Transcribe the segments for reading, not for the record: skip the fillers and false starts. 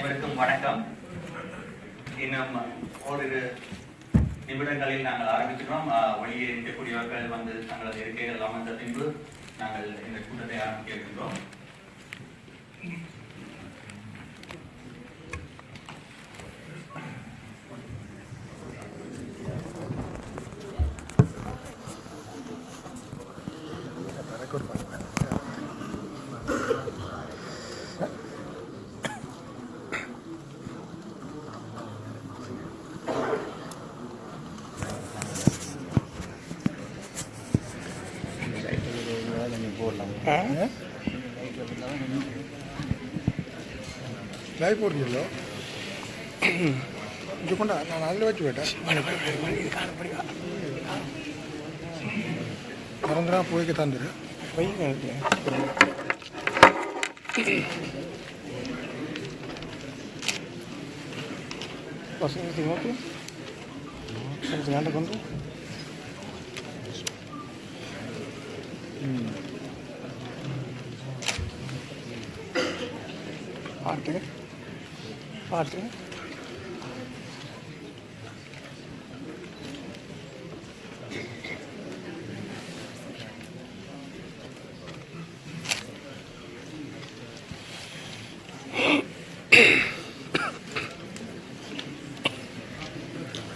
அனைவருக்கும் வணக்கம். இன்னும் ஓரிரு நிமிடங்களில் நாங்கள் ஆரம்பிக்கிறோம். வெளியே இருக்கக்கூடியவர்கள் வந்து தங்களது இருக்கைகள் அமர்ந்த பின்பு நாங்கள் இந்த கூட்டத்தை ஆரம்பிக்க இருக்கின்றோம். லைவ் போடுறீங்களோ இது கொண்டா நான் அதில் வச்சு போயிட்டேன் மறந்துடா போய்க்க தந்துடு பசங்க ஓகே கொண்டு பாட்டு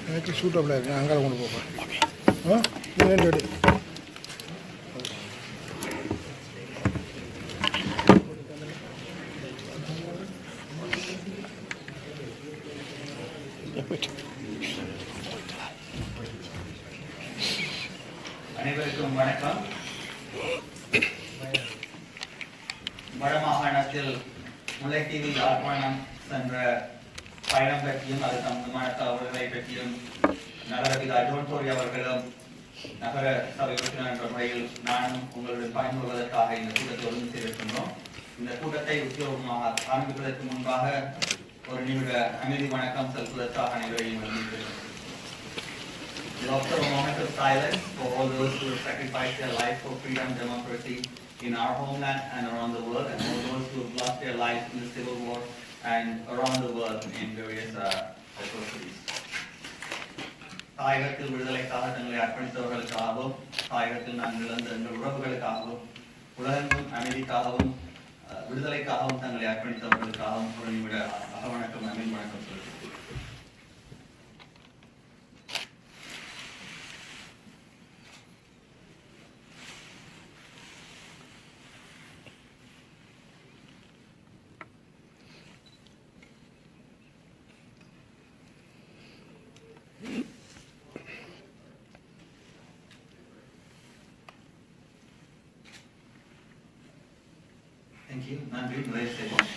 எனக்கு சூட்டபிளாக இருக்கு அங்கே கொண்டு போப்பேன் ரெடி அனைவருக்கும் வணக்கம். வடமாகாணத்தில் முல்லைத்தீவு யாழ்ப்பாணம் சென்ற பயணம் பற்றியும் அது சம்பந்தமான தகவல்களை பற்றியும் நகரதிகாரி ஜோன் டோரிய அவர்களும் நகர சபை உறுப்பினர் என்ற முறையில் நானும் உங்களுடன் பயன் கொள்வதற்காக இந்த கூட்டத்தை ஒழுங்கு செய்திருக்கின்றோம். இந்த கூட்டத்தை உத்தியோகமாக ஆரம்பிப்பதற்கு முன்பாக ஒரு நிமிட அமைதி வணக்கம் செலுத்துவதற்காக அனைவரையும் வழங்குகிறேன். We observe a moment of silence for all those who have sacrificed their lives for freedom and democracy in our homeland and around the world, and all those who have lost their lives in the civil war and around the world in various atrocities. தாயகத்தில் விடுதலைக்காக தங்களை அர்ப்பணித்தவர்களுக்காகவும் தாயகத்தில் நாங்கள் இழந்த எங்கள் உறவுகளுக்காகவும் உலகெங்கும் அமைதிக்காகவும் விடுதலைக்காகவும் தங்களை அர்ப்பணித்தவர்களுக்காகவும் ஒரு நிமிட அகவணக்கம் அமைதி வணக்கம் சொல்கிறேன். Thank you. நன்றி. நிறைய செய்வோம்.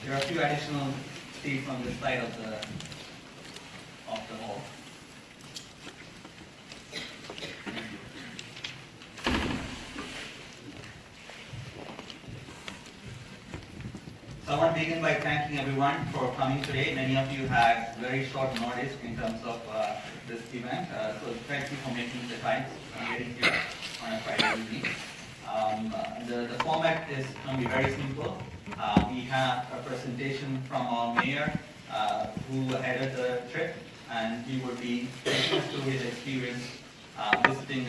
There are a few additional seats on this side of the hall. So I want to begin by thanking everyone for coming today. Many of you had very short notice in terms of this event. So thank you for making the time and getting here on a Friday evening. The format is going to be very simple. We have a presentation from our mayor who headed the trip, and he will be taking us through his experience visiting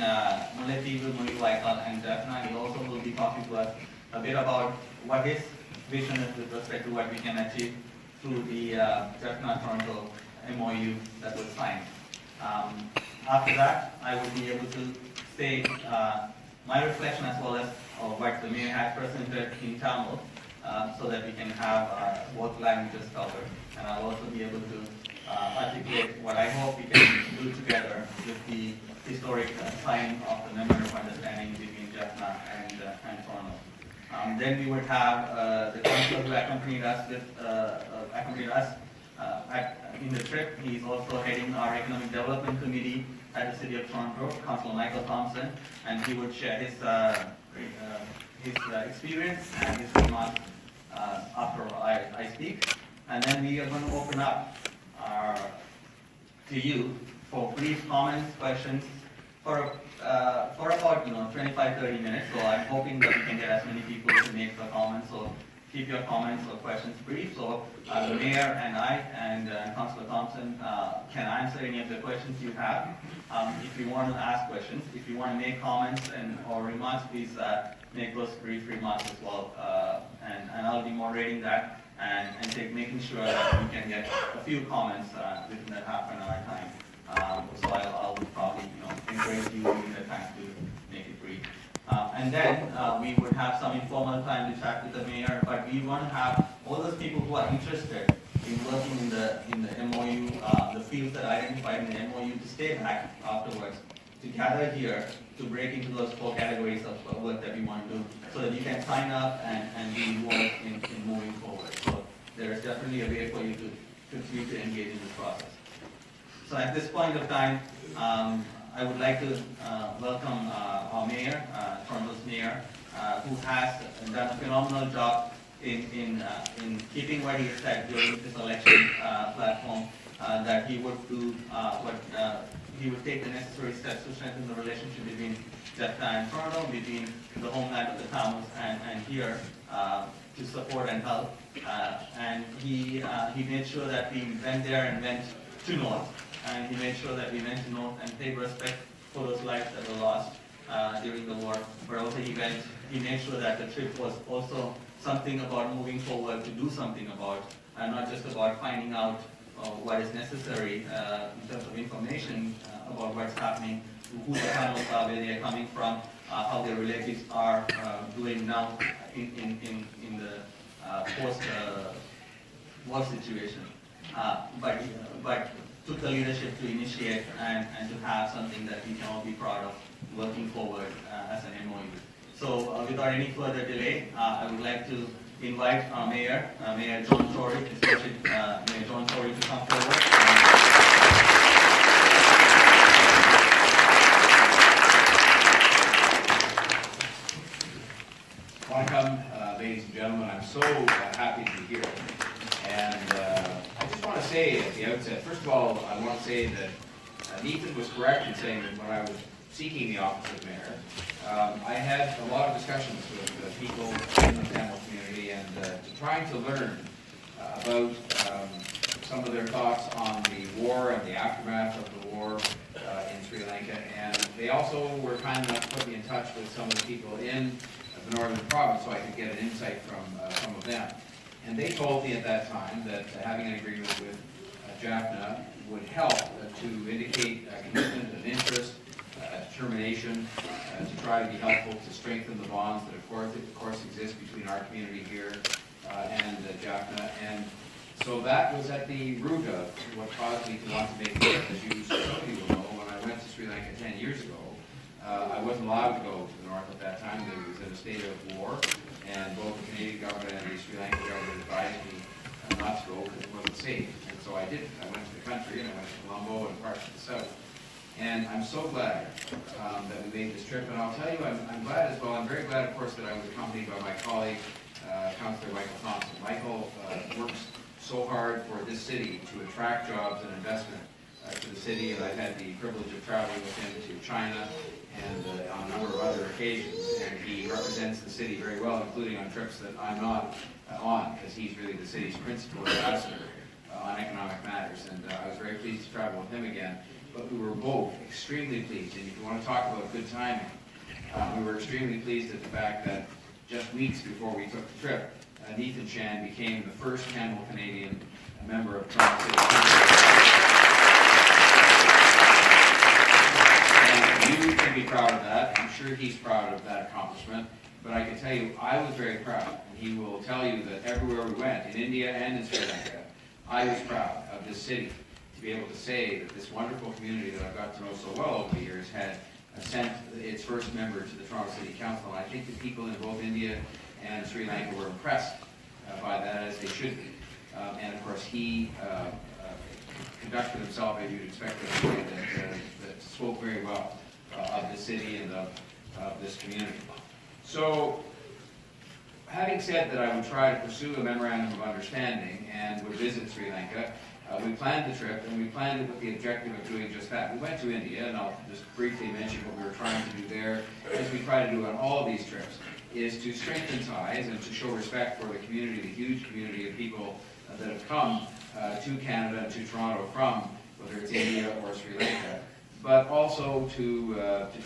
Mullaitivu, Mullaitivu and Jaffna. He also will be talking to us a bit about what his vision is with respect to what we can achieve through the Jaffna Toronto MOU that was signed. After that, I will be able to say my reflection as well as what the mayor had presented in Tamil, so that we can have both languages covered. And I'll also be able to articulate what I hope we can do together with the historic sign of the Memorandum of Understanding between Jaffna and Toronto. Then we would have the councillor who accompanied us in the trip. He's also heading our Economic Development Committee at the City of Toronto, Councillor Michael Thompson, and he would share his experience and his remarks after I speak. And then we are going to open up to you for brief comments, questions, for about 25-30 minutes. So I'm hoping that we can get as many people to make the comments. So keep your comments or questions brief. So the mayor and I and Councillor Thompson can answer any of the questions you have. If you want to ask questions, if you want to make comments or remarks, please make those brief remarks as well. And I'll be moderating that and making sure that we can get a few comments within that half an hour time. So I'll probably encourage you in the time to make it brief. And then we would have some informal time to chat with the mayor, but we want to have all those people who are interested in working in the MOU, the fields that are identified in the MOU, to stay back afterwards, to gather here, to break into those 4 categories of work that we want to do, so that you can sign up and be involved in moving forward. So there is definitely a way for you to continue to engage in this process. So at this point of time, I would like to welcome our mayor, Toronto's mayor, who has done a phenomenal job in keeping what he said during this election platform, that he would do he would take the necessary steps to strengthen the relationship between Jaffna and Toronto, between the homeland of the towns and here, to support and help. And he made sure that we went there and went to North. And he made sure that we went to North and paid respect for those lives that were lost during the war. But also he made sure that the trip was also something about moving forward to do something about, and not just about finding out what is necessary in terms of information about what's happening, who the panels are, where they are coming from, how their relatives are doing now in the post-war situation. But took the leadership to initiate and to have something that we can all be proud of working forward as an MOU. So without any further delay, I would like to invite our mayor, Mayor JOHN Toryya, Mayor JOHN Toryya, to come forward. Welcome, ladies and gentlemen. I'm so happy to be here. And I just want to say at the outset, first of all, I want to say that Nathan was correct in saying that when I was seeking the office of mayor, I had a lot of discussions with people in the Tamil community and trying to learn about some of their thoughts on the war and the aftermath of the war in Sri Lanka. And they also were kind enough to put me in touch with some of the people in the northern province so I could get an insight from some of them. And they told me at that time that having an agreement with Jaffna would help to indicate a commitment of interest, determination, to try to be helpful to strengthen the bonds that of course exist between our community here and Jaffna. And so that was at the root of what caused me to want to make this. As you will know, when I went to Sri Lanka 10 years ago, I wasn't allowed to go to the north at that time. It was in a state of war. And both the Canadian government and the Sri Lankan government advised me not to go because it wasn't safe. And so I didn't. I went to the country and I went to Colombo and parts of the south. And I'm so glad that we made this trip. And I'll tell you, I'm glad as well. I'm very glad, of course, that I was accompanied by my colleague, Councillor Michael Thompson. Michael works so hard for this city to attract jobs and investment to the city. And I've had the privilege of traveling with him to China and on a number of other occasions, and he represents the city very well, including on trips that I'm not on, because he's really the city's principal ambassador on economic matters, and I was very pleased to travel with him again. But we were both extremely pleased, and if you want to talk about good timing, we were extremely pleased at the fact that just weeks before we took the trip, Nathan Chan became the first Tamil Canadian member of Toronto City Council. You can be proud of that. I'm sure he's proud of that accomplishment. But I can tell you, I was very proud. And he will tell you that everywhere we went, in India and in Sri Lanka, I was proud of this city to be able to say that this wonderful community that I've got to know so well over the years had sent its first member to the Toronto City Council. And I think the people in both India and Sri Lanka were impressed by that, as they should be. And of course, he conducted himself, as you'd expect, in a way that spoke very well of the city and of this community. So, having said that I would try to pursue a memorandum of understanding and would visit Sri Lanka, We planned the trip, and we planned it with the objective of doing just that. We went to India, and I'll just briefly mention what we were trying to do there, as we try to do on all of these trips, is to strengthen ties and to show respect for the community, the huge community of people that have come to Canada and to Toronto from, whether it's India or Sri Lanka, but also to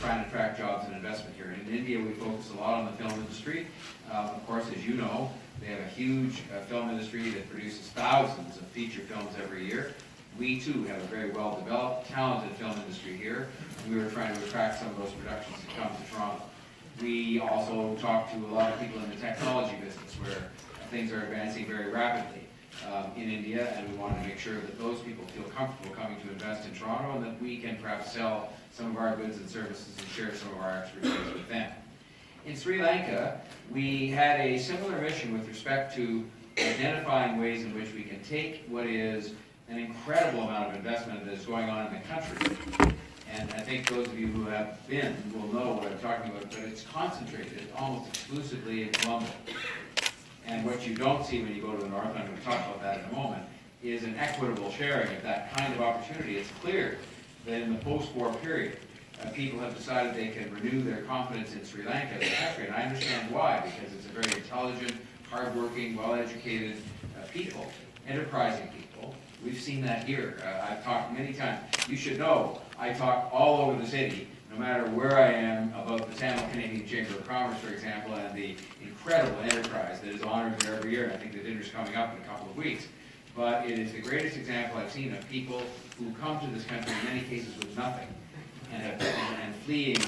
try and attract jobs and investment here. In India, we focus a lot on the film industry. Of course, as you know, they have a huge film industry that produces thousands of feature films every year. We, too, have a very well-developed, talented film industry here, and we were trying to attract some of those productions to come to Toronto. We also talk to a lot of people in the technology business, where things are advancing very rapidly in India, and we want to make sure that those people feel comfortable coming to invest in Toronto, and that we can perhaps sell some of our goods and services and share some of our expertise with them. In Sri Lanka, we had a similar mission with respect to identifying ways in which we can take what is an incredible amount of investment that is going on in the country. And I think those of you who have been will know what I'm talking about, but it's concentrated almost exclusively in Colombo. And what you don't see when you go to the north, and I'm going to talk about that in a moment, is an equitable sharing of that kind of opportunity. It's clear that in the post-war period, people have decided they can renew their confidence in Sri Lanka as a country, and I understand why, because it's a very intelligent, hardworking, well-educated people, enterprising people. We've seen that here. I've talked many times. You should know, I talk all over the city, no matter where I am, about the Tamil Canadian Chamber of Commerce, for example, and the incredible enterprise that is honored there every year, and I think the dinner's coming up in a couple of weeks. But it is the greatest example I've seen of people who come to this country in many cases with nothing, and fleeing,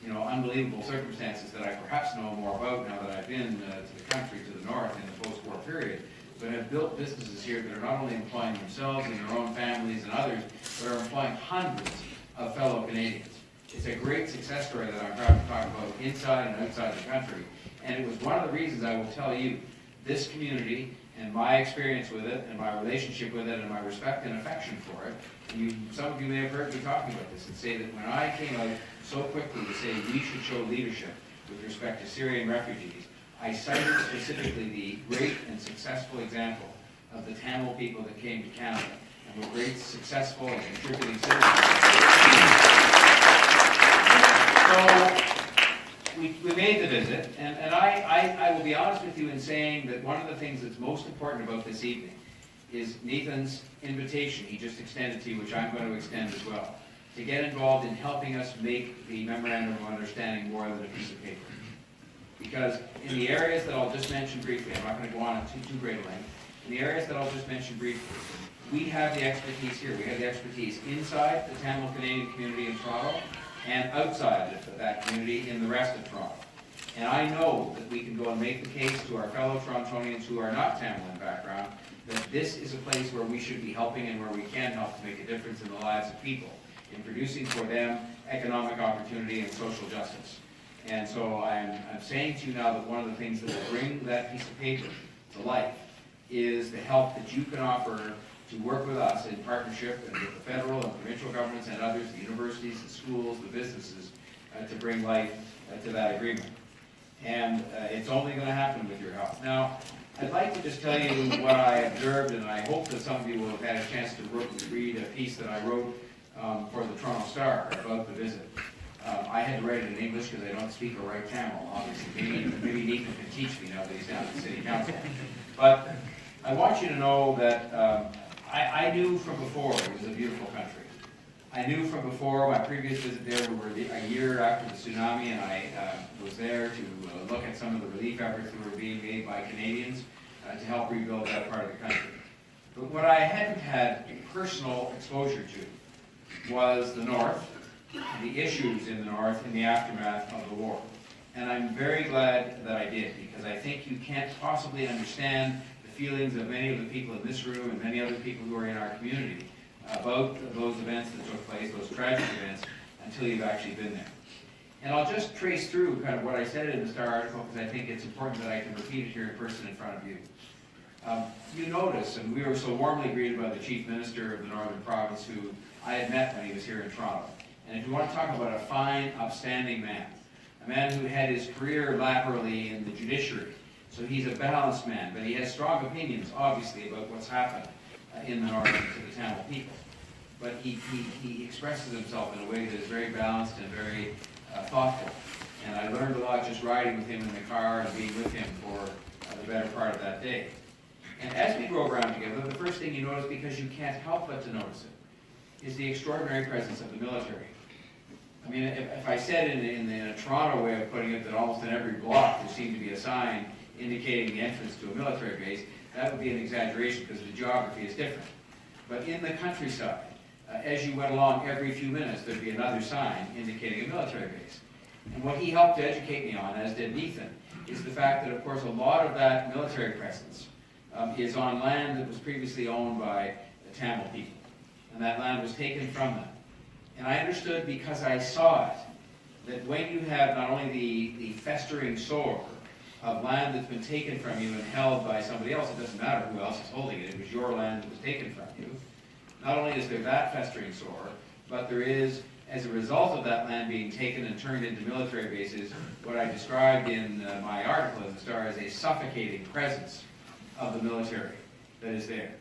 unbelievable circumstances that I perhaps know more about now that I've been to the country to the north in the post-war period, but have built businesses here that are not only employing themselves and their own families and others, but are employing hundreds of fellow Canadians. It's a great success story that I'm proud to talk about inside and outside the country, and it was one of the reasons I will tell you, this community and my experience with it, and my relationship with it, and my respect and affection for it. And some of you may have heard me talking about this and say that when I came out so quickly to say we should show leadership with respect to Syrian refugees, I cited specifically the great and successful example of the Tamil people that came to Canada and were great, successful, and contributing citizens. So, we made the visit, and I will be honest with you in saying that one of the things that's most important about this evening is Nathan's invitation he just extended to you, which I'm going to extend as well, to get involved in helping us make the Memorandum of Understanding more than a piece of paper. Because in the areas that I'll just mention briefly, I'm not going to go on at too great a length, in the areas that I'll just mention briefly, we have the expertise here. We have the expertise inside the Tamil Canadian community in Toronto, and outside of that community in the rest of Toronto. And I know that we can go and make the case to our fellow Torontonians who are not Tamil in background that this is a place where we should be helping and where we can help to make a difference in the lives of people, in producing for them economic opportunity and social justice. And so I'm saying to you now that one of the things that will bring that piece of paper to life is the help that you can offer to work with us in partnership and with the federal and provincial governments and others, the universities, the schools, the businesses, to bring life to that agreement. And it's only going to happen with your help. Now, I'd like to just tell you what I observed, and I hope that some of you will have had a chance to read a piece that I wrote for the Toronto Star about the visit. I had to write it in English because I don't speak or write Tamil, obviously. Maybe Nathan can teach me now that he's down at the City Council. But I want you to know that I knew from before it was a beautiful country. I knew from before my previous visit there, we were a year after the tsunami, and I was there to look at some of the relief efforts that were being made by Canadians to help rebuild that part of the country. But what I hadn't had personal exposure to was the North, the issues in the North in the aftermath of the war. And I'm very glad that I did, because I think you can't possibly understand the feelings of many of the people in this room and many other people who are in our community about those events that took place, those tragic events, until you've actually been there. And I'll just trace through kind of what I said in the Star article, because I think it's important that I can repeat it here in person in front of you. You notice, and we were so warmly greeted by the Chief Minister of the Northern Province, who I had met when he was here in Toronto. And if you want to talk about a fine, upstanding man, a man who had his career laterally in the judiciary, so he's a balanced man, but he has strong opinions, obviously, about what's happened in the north to the Tamil people. But he expresses himself in a way that is very balanced and very thoughtful. And I learned a lot just riding with him in the car and being with him for the better part of that day. And as we drove around together, the first thing you notice, because you can't help but to notice it, is the extraordinary presence of the military. I mean, if I said in a Toronto way of putting it that almost in every block there seemed to be a sign indicating the entrance to a military base, that would be an exaggeration because the geography is different. But in the countryside, as you went along every few minutes, there'd be another sign indicating a military base. And what he helped to educate me on, as did Nathan, is the fact that, of course, a lot of that military presence is on land that was previously owned by the Tamil people. And that land was taken from them. And I understood, because I saw it, that when you have not only the festering sore of land that's been taken from you and held by somebody else, it doesn't matter who else is holding it, it was your land that was taken from you. Not only is there that festering sore, but there is, as a result of that land being taken and turned into military bases, what I described in my article in the Star as a suffocating presence of the military that is there.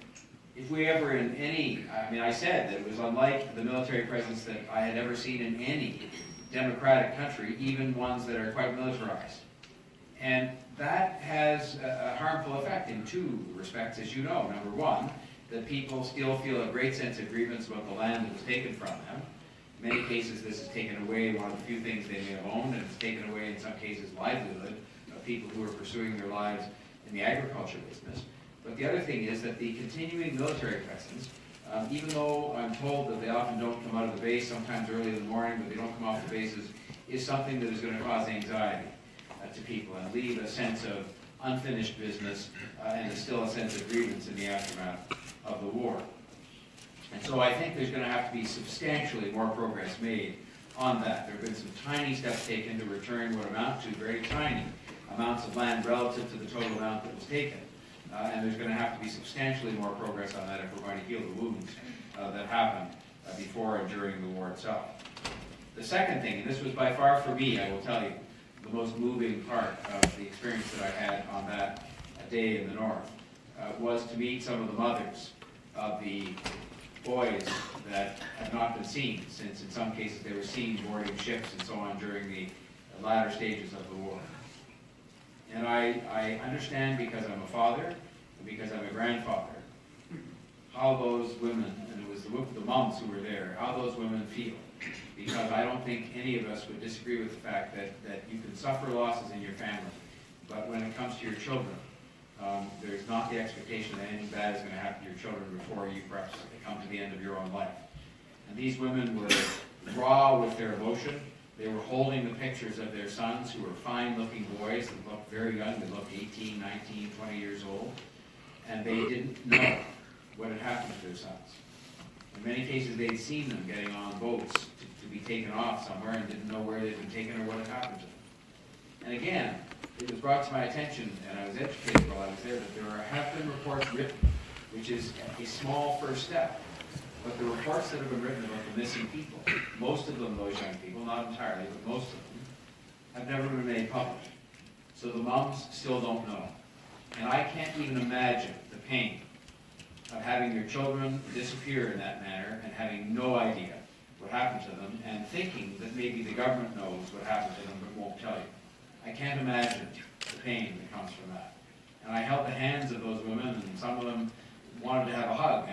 If we ever in any, I mean, I said that it was unlike the military presence that I had ever seen in any democratic country, even ones that are quite militarized. And that has a harmful effect in two respects, as you know. Number one, that people still feel a great sense of grievance about the land that was taken from them. In many cases, this has taken away one of the few things they may have owned, and it's taken away, in some cases, livelihood of people who are pursuing their lives in the agriculture business. But the other thing is that the continuing military presence, even though I'm told that they often don't come out of the base, sometimes early in the morning, but they don't come off the bases, is something that is going to cause anxiety to people and leave a sense of unfinished business and still a sense of grievance in the aftermath of the war. And so I think there's going to have to be substantially more progress made on that. There have been some tiny steps taken to return what amount to very tiny amounts of land relative to the total amount that was taken. And there's going to have to be substantially more progress on that if we're going to heal the wounds that happened before and during the war itself. The second thing, and this was by far for me, I will tell you, the most moving part of the experience that I had on that day in the north, was to meet some of the mothers of the boys that have not been seen, since in some cases they were seen boarding ships and so on during the latter stages of the war. And I understand, because I'm a father and because I'm a grandfather, how those women, and it was the moms who were there, how those women feel. Because I don't think any of us would disagree with the fact that you can suffer losses in your family, but when it comes to your children, there's not the expectation that anything bad is going to happen to your children before you perhaps come to the end of your own life. And these women were raw with their emotion. They were holding the pictures of their sons, who were fine-looking boys that looked very young. They looked 18, 19, 20 years old. And they didn't know what had happened to their sons. In many cases, they'd seen them getting on boats to be taken off somewhere and didn't know where they'd been taken or what had happened to them. And again, it was brought to my attention, and I was educated while I was there, that there have been reports written, which is a small first step. But the reports that have been written about the missing people, most of them those young people, not entirely, but most of them, have never been made public. So the moms still don't know. And I can't even imagine the pain of having your children disappear in that manner and having no idea what happened to them, and thinking that maybe the government knows what happened to them but won't tell you. I can't imagine the pain that comes from that. And I held the hands of those women, and some of them wanted to have a hug,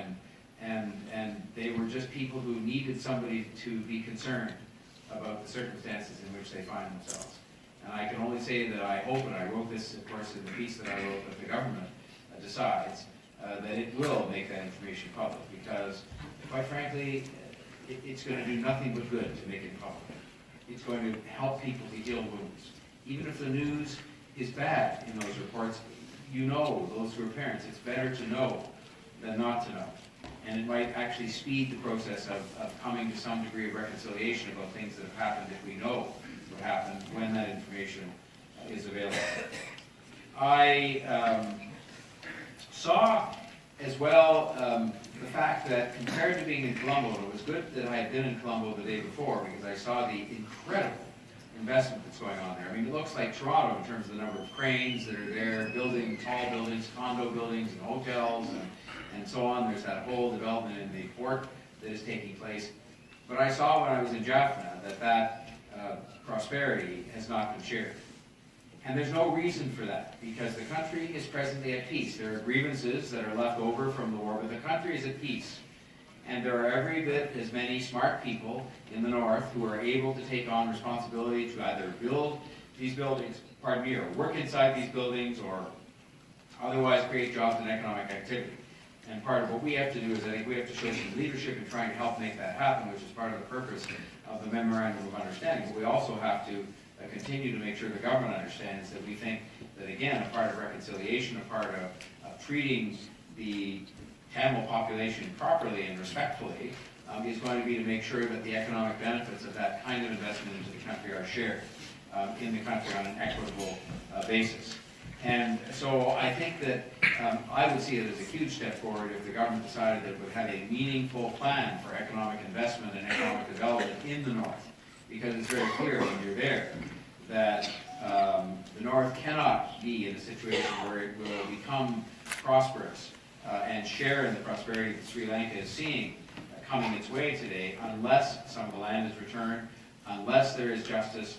and they were just people who needed somebody to be concerned about the circumstances in which they find themselves. And I can only say that I hope, and I wrote this, of course, in the piece that I wrote, that the government decides that it will make that information public, because, quite frankly, it's going to do nothing but good to make it public. It's going to help people to heal wounds. Even if the news is bad in those reports, you know, those who are parents, it's better to know than not to know. And it might actually speed the process of coming to some degree of reconciliation about things that have happened if we know what happened when that information is available. I saw as well the fact that, compared to being in Colombo, it was good that I had been in Colombo the day before, because I saw the incredible investment that's going on there. I mean, it looks like Toronto in terms of the number of cranes that are there, building tall buildings, condo buildings, and hotels, and so on. There's that whole development in the port that is taking place. But I saw when I was in Jaffna that prosperity has not been shared. And there's no reason for that, because the country is presently at peace. There are grievances that are left over from the war, but the country is at peace. And there are every bit as many smart people in the north who are able to take on responsibility to either build these buildings, or work inside these buildings, or otherwise create jobs and economic activity. And part of what we have to do is I think we have to show some leadership in trying to help make that happen, which is part of the purpose of the Memorandum of Understanding. But we also have to continue to make sure the government understands that we think that, again, a part of reconciliation, a part of treating the Tamil population properly and respectfully is going to be to make sure that the economic benefits of that kind of investment into the country are shared in the country on an equitable basis. And so I think that I would see it as a huge step forward if the government decided that it would have a meaningful plan for economic investment and economic development in the north, because it's very clear when you're there that the north cannot be in a situation where it will become prosperous and share in the prosperity that Sri Lanka is seeing coming its way today, unless some of the land is returned, unless there is justice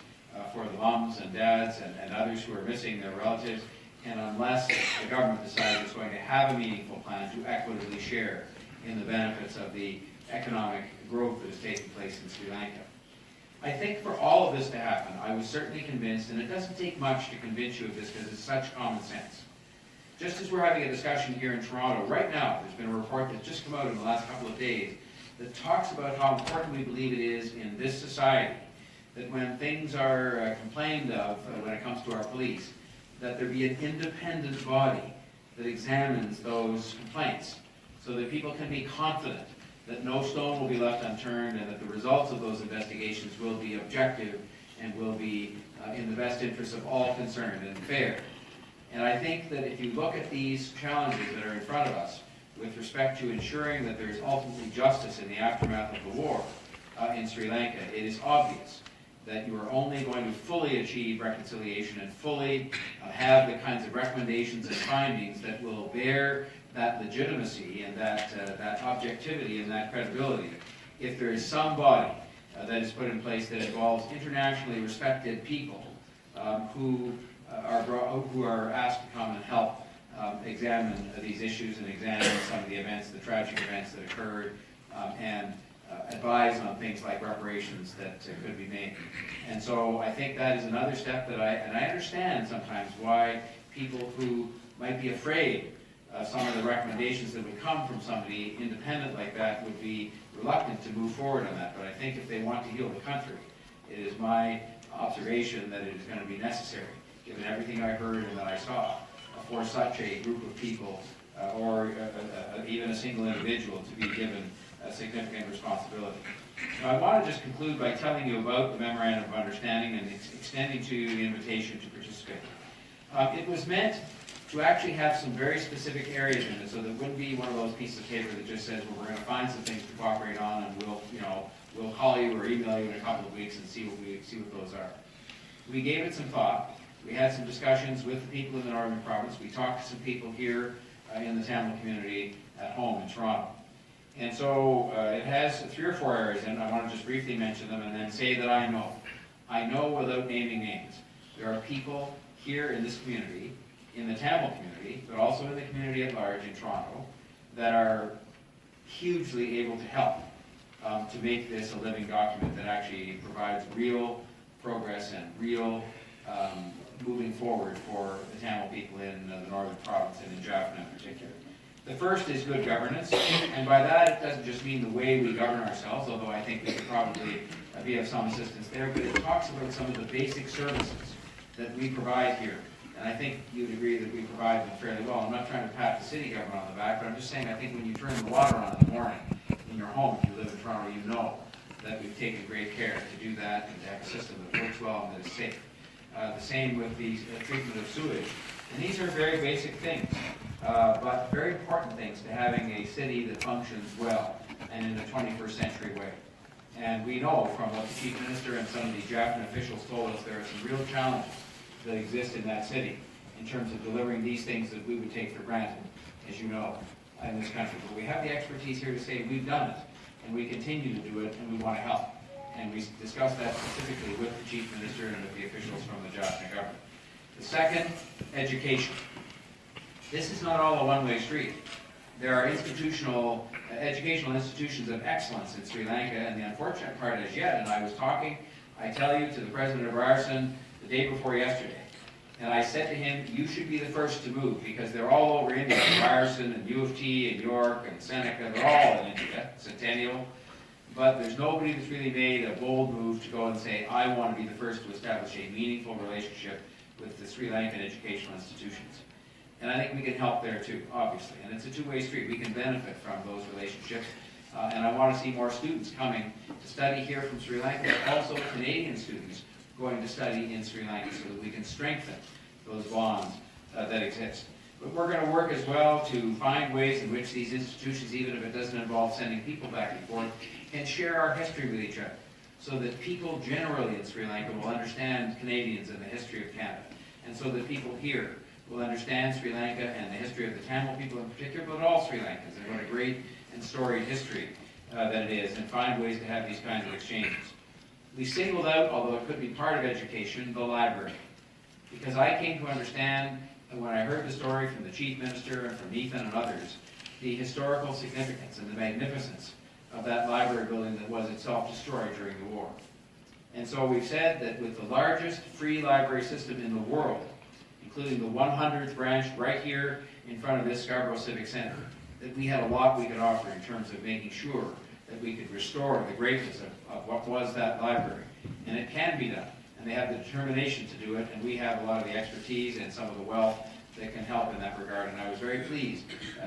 for the mums and dads and others who are missing their relatives, and unless the government decides it's going to have a meaningful plan to equitably share in the benefits of the economic growth that is taking place in Sri Lanka. I think for all of this to happen, I was certainly convinced, and it doesn't take much to convince you of this because it's such common sense. Just as we're having a discussion here in Toronto, right now, there's been a report that's just come out in the last couple of days that talks about how important we believe it is in this society that when things are complained of, when it comes to our police, that there be an independent body that examines those complaints so that people can be confident that no stone will be left unturned and that the results of those investigations will be objective and will be in the best interest of all concerned and fair. And I think that if you look at these challenges that are in front of us with respect to ensuring that there is ultimately justice in the aftermath of the war in Sri Lanka, it is obvious that you are only going to fully achieve reconciliation and fully have the kinds of recommendations and findings that will bear that legitimacy and that objectivity and that credibility if there is some body that is put in place that involves internationally respected people who are asked to come and help examine these issues and examine some of the events, the tragic events that occurred, and advise on things like reparations that could be made. And so I think that is another step that I understand sometimes why people who might be afraid of some of the recommendations that would come from somebody independent like that would be reluctant to move forward on that. But I think if they want to heal the country, it is my observation that it is going to be necessary, given everything I heard and that I saw, for such a group of people or even a single individual to be given a significant responsibility. Now, I want to just conclude by telling you about the Memorandum of Understanding and extending to you the invitation to participate. It was meant to actually have some very specific areas in it, so there wouldn't be one of those pieces of paper that just says, well, we're going to find some things to cooperate on, and we'll call you or email you in a couple of weeks and see what those are. We gave it some thought. We had some discussions with the people in the Northern Province. We talked to some people here in the Tamil community at home in Toronto. And so it has 3 or 4 areas, and I want to just briefly mention them and then say that I know. I know without naming names. There are people here in this community, in the Tamil community, but also in the community at large in Toronto, that are hugely able to help to make this a living document that actually provides real progress and real moving forward for the Tamil people in the Northern Province and in Jaffna in particular. The first is good governance, and by that it doesn't just mean the way we govern ourselves, although I think we could probably be of some assistance there, but it talks about some of the basic services that we provide here. And I think you'd agree that we provide them fairly well. I'm not trying to pat the city government on the back, but I'm just saying I think when you turn the water on in the morning in your home, if you live in Toronto, you know that we've taken great care to do that and to have a system that works well and that is safe. The same with the treatment of sewage. And these are very basic things, but very important things to having a city that functions well and in a 21st century way. And we know from what the Chief Minister and some of the Jaffna officials told us, there are some real challenges that exist in that city in terms of delivering these things that we would take for granted, as you know. in this country. But we have the expertise here to say we've done it, and we continue to do it, and we want to help. And we discussed that specifically with the Chief Minister and with the officials from the Jaffna government. The second, education. This is not all a one-way street. There are educational institutions of excellence in Sri Lanka, and the unfortunate part as yet, and I was talking, I tell you, to the President of Ryerson the day before yesterday, and I said to him, you should be the first to move, because they're all over India, Ryerson and U of T and York and Seneca, they're all in India, Centennial, but there's nobody that's really made a bold move to go and say, I want to be the first to establish a meaningful relationship with the Sri Lankan educational institutions. And I think we can help there too, obviously. And it's a two-way street. We can benefit from those relationships. And I want to see more students coming to study here from Sri Lanka, but also Canadian students going to study in Sri Lanka so that we can strengthen those bonds that exist. But we're going to work as well to find ways in which these institutions, even if it doesn't involve sending people back and forth, can share our history with each other, so that people generally in Sri Lanka will understand Canadians and the history of Canada, and so that people here will understand Sri Lanka and the history of the Tamil people in particular, but all Sri Lankans, and what a great and storied history that it is, and find ways to have these kinds of exchanges. We singled out, although it could be part of education, the library, because I came to understand, when I heard the story from the Chief Minister and from Ethan and others, the historical significance and the magnificence of that library building that was itself destroyed during the war. And so we've said that with the largest free library system in the world, including the 100th branch right here in front of this Scarborough Civic Center, that we had a lot we could offer in terms of making sure that we could restore the greatness of what was that library. And it can be done, and they have the determination to do it, and we have a lot of the expertise and some of the wealth that can help in that regard. And I was very pleased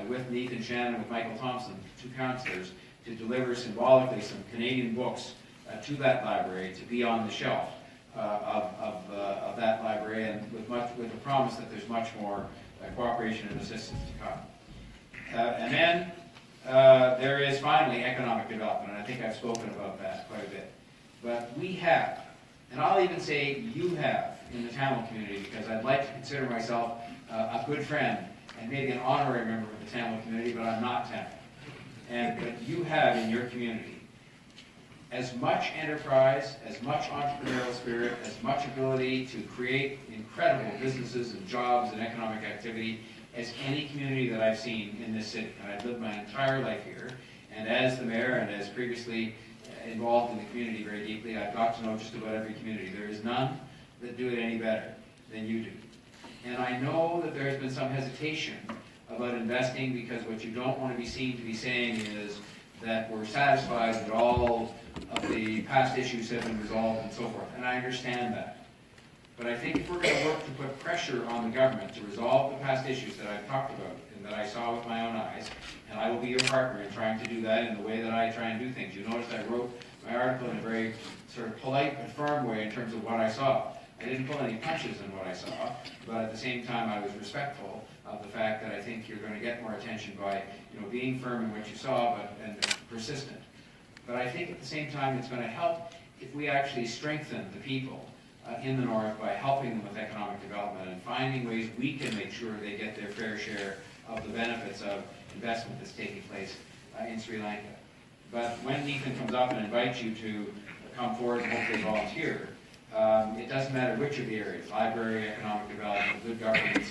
with Nathan Shannon, with Michael Thompson, two councillors, to deliver symbolically some Canadian books to that library to be on the shelf of that library, and with the promise that there's much more cooperation and assistance to come. And then there is finally economic development, and I think I've spoken about that quite a bit. But we have, and I'll even say you have in the Tamil community, because I'd like to consider myself a good friend and maybe an honorary member of the Tamil community, but I'm not Tamil. But you have in your community as much enterprise, as much entrepreneurial spirit, as much ability to create incredible businesses and jobs and economic activity as any community that I've seen in this city. And I've lived my entire life here, and as the mayor and as previously involved in the community very deeply, I've got to know just about every community. There is none that do it any better than you do. And I know that there has been some hesitation about investing, because what you don't want to be seen to be saying is that we're satisfied that all of the past issues have been resolved and so forth. And I understand that. But I think if we're going to work to put pressure on the government to resolve the past issues that I've talked about and that I saw with my own eyes, and I will be your partner in trying to do that in the way that I try and do things. You noticed I wrote my article in a very sort of polite but firm way in terms of what I saw. I didn't pull any punches in what I saw, but at the same time I was respectful of the fact that I think you're going to get more attention by being firm in what you saw, and persistent. But I think at the same time it's going to help if we actually strengthen the people in the North by helping them with economic development and finding ways we can make sure they get their fair share of the benefits of investment that's taking place in Sri Lanka. But when Ethan comes up and invites you to come forward and hopefully volunteer, it doesn't matter which of the areas, library, economic development, good governance,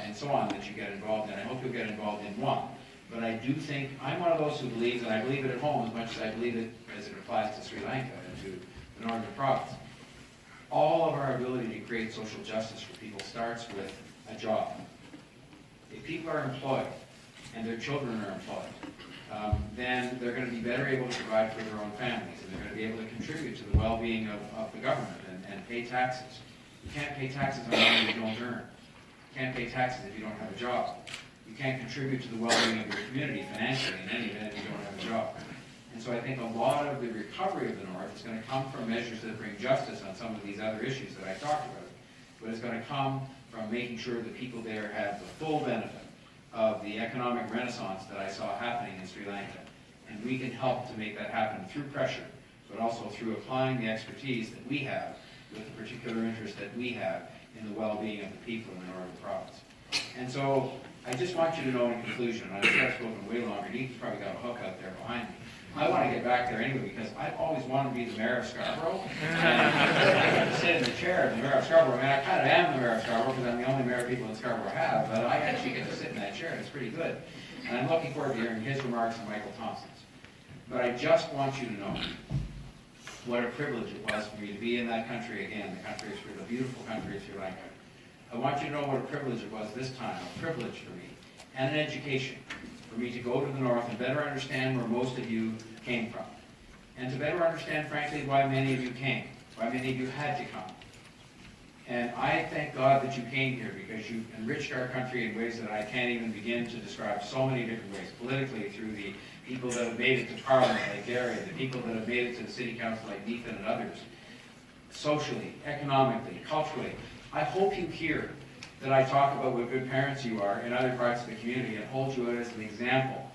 and so on, that you get involved in. I hope you'll get involved in one. But I do think, I'm one of those who believes, and I believe it at home as much as I believe it as it applies to Sri Lanka and to the Northern Province. All of our ability to create social justice for people starts with a job. If people are employed and their children are employed, then they're going to be better able to provide for their own families, and they're going to be able to contribute to the well-being of the government and pay taxes. You can't pay taxes on money you don't earn. You can't pay taxes if you don't have a job. You can't contribute to the well-being of your community financially in any event if you don't have a job. And so I think a lot of the recovery of the North is going to come from measures that bring justice on some of these other issues that I talked about. But it's going to come from making sure that people there have the full benefit of the economic renaissance that I saw happening in Sri Lanka. And we can help to make that happen through pressure, but also through applying the expertise that we have with the particular interest that we have in the well-being of the people in the Northern Province. And so I just want you to know in conclusion, and I'm sure I've spoken way longer, Heath's probably got a hook out there behind me. I want to get back there anyway because I've always wanted to be the mayor of Scarborough. And I sit in the chair of the mayor of Scarborough. I mean, I kind of am the mayor of Scarborough because I'm the only mayor people in Scarborough have, but I actually get to sit in that chair and it's pretty good. And I'm looking forward to hearing his remarks and Michael Thompson's. But I just want you to know what a privilege it was for me to be in that country again, the country of Sri Lanka, the beautiful country of Sri Lanka. I want you to know what a privilege it was this time, a privilege for me, and an education for me to go to the north and better understand where most of you came from. And to better understand, frankly, why many of you came, why many of you had to come. And I thank God that you came here because you enriched our country in ways that I can't even begin to describe, so many different ways, politically through the people that have made it to Parliament like Gary, the people that have made it to the City Council like Nathan and others, socially, economically, culturally. I hope you hear that I talk about what good parents you are in other parts of the community and hold you out as an example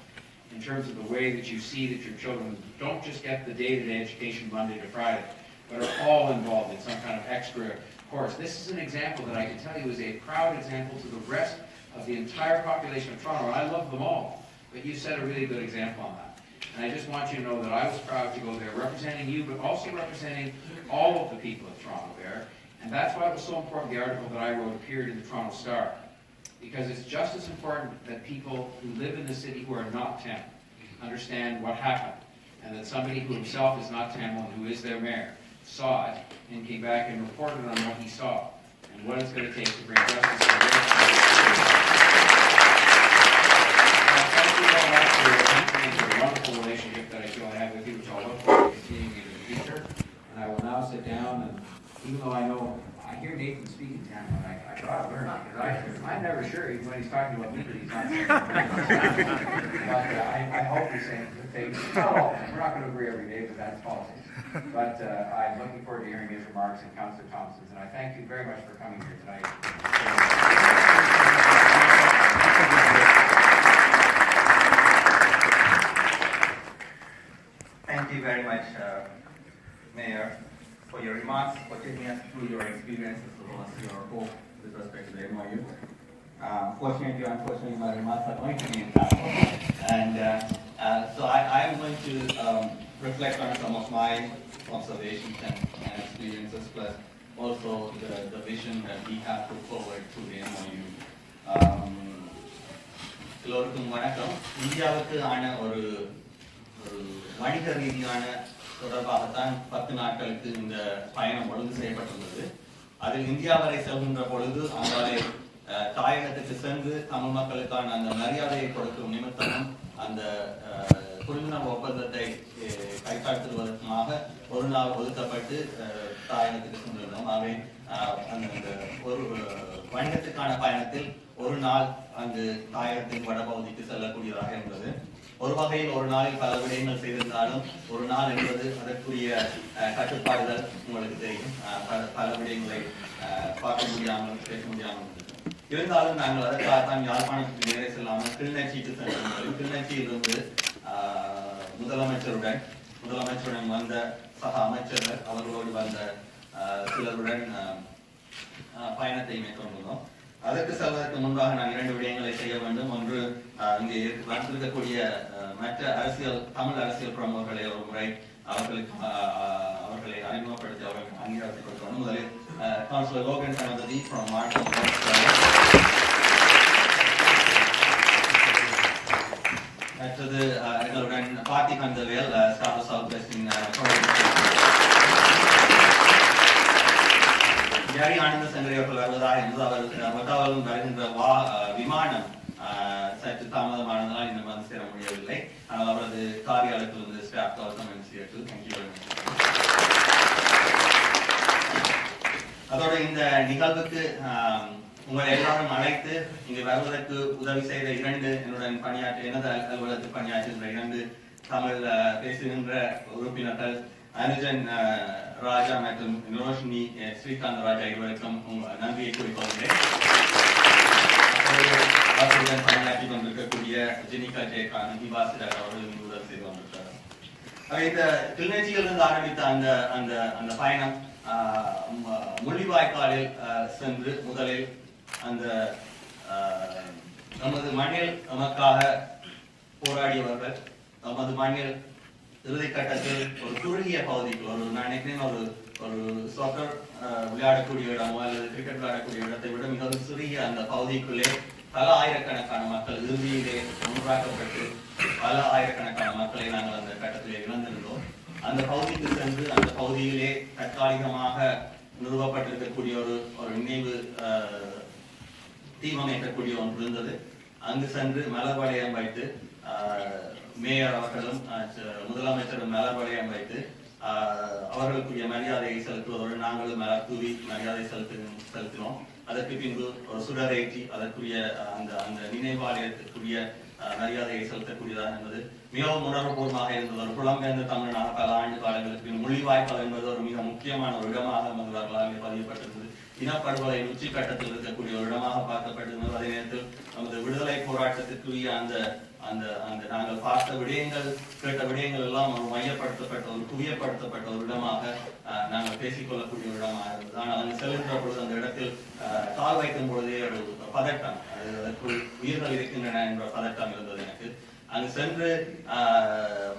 in terms of the way that you see that your children don't just get the day-to-day education Monday to Friday, but are all involved in some kind of extra course. This is an example that I can tell you is a proud example to the rest of the entire population of Toronto. I love them all, but you set a really good example on that. And I just want you to know that I was proud to go there representing you, but also representing all of the people of Toronto there. And that's why it was so important the article that I wrote appeared in the Toronto Star. Because it's just as important that people who live in the city who are not Tamil understand what happened. And that somebody who himself is not Tamil and who is their mayor saw it and came back and reported on what he saw and what it's going to take to bring justice to the thank you very much for your attention and for the wonderful relationship that I feel I have with you, which I'll look forward to continuing in the future. And I will now sit down, and even though I hear Nathan speaking Tamil, and I try to learn because I'm never sure even when he's talking about me that he's not saying it. But I hope he's saying things. Not all the time. We're not going to agree every day, but that's politics. But I'm looking forward to hearing his remarks and Councillor Thompson's, and I thank you very much for coming here tonight. Thank you very much, Mayor, for your remarks, for taking us through your experiences as well as your hope with respect to the MOU. Fortunately or unfortunately, my remarks are going to be in Tamil. And so I am going to reflect on some of my observations and experiences, plus also the vision that we have put forward to the MOU. எல்லோருக்கும் வணக்கம். இந்தியாவுக்கு ஆன ஒரு வணிக ரீதியான தொடர்பாகத்தான் 10 நாட்களுக்கு இந்த பயணம் ஒழுங்கு செய்யப்பட்டுள்ளது. அதில் இந்தியா வரை செல்கின்ற பொழுது அங்காலே தாயகத்துக்கு சென்று தமிழ் மக்களுக்கான அந்த மரியாதையை கொடுக்கும் நிமித்தமும் அந்த புரிந்துணர்வு ஒப்பந்தத்தை கைச்சாத்திடுவதற்காக ஒரு நாள் ஒதுக்கப்பட்டு தாயகத்துக்கு சென்றிருந்தோம். அவை அந்த ஒரு வணிகத்துக்கான பயணத்தில் ஒரு நாள் அங்கு தாயகத்தின் வடபகுதிக்கு செல்லக்கூடியதாக இருந்தது. ஒரு வகையில் ஒரு நாளில் பல விடயங்கள் செய்திருந்தாலும் ஒரு நாள் என்பது அதற்குரிய கட்டுப்பாடுகள் உங்களுக்கு தெரியும். பல விடயங்களை பார்க்க முடியாமல் பேச முடியாமல் இருந்தாலும் நாங்கள் அதற்காகத்தான் யாழ்ப்பாணத்துக்கு நேரே செல்லாமல் கிளிநொச்சிக்கு சென்றோம். கிளிநொச்சியிலிருந்து முதலமைச்சருடன் வந்த சக அமைச்சர்கள் அவர்களோடு வந்த சிலருடன் பயணத்தை மேற்கொண்டுள்ளோம். அதற்கு செல்வதற்கு முன்பாக நான் 2 விடயங்களை செய்ய வேண்டும். ஒன்று, இங்கே வந்திருக்கக்கூடிய மற்ற தமிழ் அரசியல் பிரமுகர்களை ஒரு முறை அவர்களை அறிமுகப்படுத்தி அவர்களுக்கு அங்கீகாரத்தை கொடுக்கணும். முதலில் கவுன்சிலர் லோகன் சனபதி from Markham. மற்றது எங்களுடன் பார்த்தி கந்தவேல் ஸ்டாஃப் சவுத் வெஸ்டின் ஜாரி ஆனந்த சங்கரி அவர்கள் வருவதாக இருந்தது. அவர் வருகின்ற விமானம் சற்று தாமதமானதால் இன்னும் வந்து சேர முடியவில்லை. ஆனால் அவரது காரியாலயத்திலிருந்து ஸ்டாஃப் அதோட இந்த நிகழ்வுக்கு உங்களை எல்லாரும் அழைத்து இங்கு வருவதற்கு உதவி செய்த 2 என்னுடன் எனது அலுவலகத்தில் பணியாற்றுகின்ற 2 தமிழ் பேசுகின்ற உறுப்பினர்கள் அனுஜன் ராஜா மற்றும் ரோஷினி ஸ்ரீகாந்த் ராஜா இருவருக்கும் நன்றியை கூறிக்கொள்கிறேன். பணியாற்றி கொண்டிருக்கக்கூடிய ஜெனிகா ஜெயகாந்த் நிவாசிடர் அவர்கள் உதவி செய்து கொண்டிருக்கிறார். இந்த கிளிநொச்சியிலிருந்து ஆரம்பித்த அந்த பயணம் முள்ளிவாய்க்காலில் சென்று முதலில் அந்த நமது மண்ணில் நமக்காக போராடியவர்கள் நமது மண்ணில் இறுதி கட்டத்தில் ஒரு குறுகிய பகுதிக்கு நான் நினைக்கிறேன் ஒரு சாக்கர் விளையாடக்கூடிய இடமோ அல்லது கிரிக்கெட் விளையாடக்கூடிய இடத்தை விட மிகவும் சிறிய அந்த பகுதிக்குள்ளே பல ஆயிரக்கணக்கான மக்கள் இறுதியிலே ஒன்றாக்கப்பட்டு பல ஆயிரக்கணக்கான மக்களை நாங்கள் அந்த கட்டத்திலே இழந்திருந்தோம். அந்த பகுதிக்கு சென்று அந்த பகுதியிலே தற்காலிகமாக நிறுவப்பட்டிருக்கக்கூடிய ஒரு நினைவு தீர்மானிக்கக்கூடிய ஒன்று இருந்தது. அங்கு சென்று மலர் வளையம் வைத்து மேயர் அவர்களும் முதலமைச்சரும் மலர் வளையம் வைத்து அவர்களுக்குரிய மரியாதையை செலுத்துவதோடு நாங்களும் மலர் தூவி மரியாதை செலுத்தினோம். அதற்கு பின்பு ஒரு சுடரேற்றி அதற்குரிய அந்த நினைவாலயத்திற்குரிய மரியாதையை செலுத்தக்கூடியதாக இருந்தது. மிகவும் உணர்வுபூர்வமாக இருந்தது. ஒரு புலம்பெயர்ந்த தமிழனாக பல ஆண்டு காலங்களுக்கு மொழிவாய்ப்பால் என்பது ஒரு மிக முக்கியமான ஒரு இடமாக வரலாறு பதியப்பட்டிருந்தது. இனப்படுகொலை உச்சி கட்டத்தில் இருக்கக்கூடிய ஒரு இடமாக பார்க்கப்பட்டிருந்தது. அதே நேரத்தில் நமது விடுதலை போராட்டத்திற்குரிய அந்த நாங்கள் பார்த்த விடயங்கள் கேட்ட விடயங்கள் எல்லாம் ஒரு மையப்படுத்தப்பட்ட ஒரு குவியப்படுத்தப்பட்ட ஒரு இடமாக நாங்கள் பேசிக்கொள்ளக்கூடிய ஒரு இடமாக இருந்தது. ஆனால் அங்கு செல்கின்ற பொழுது அந்த இடத்தில் கால் வைக்கும் பொழுதே ஒரு பதட்டம், அதற்குள் உயிர்கள் இருக்கின்றன என்ற பதட்டம் இருந்தது எனக்கு. அங்கு சென்று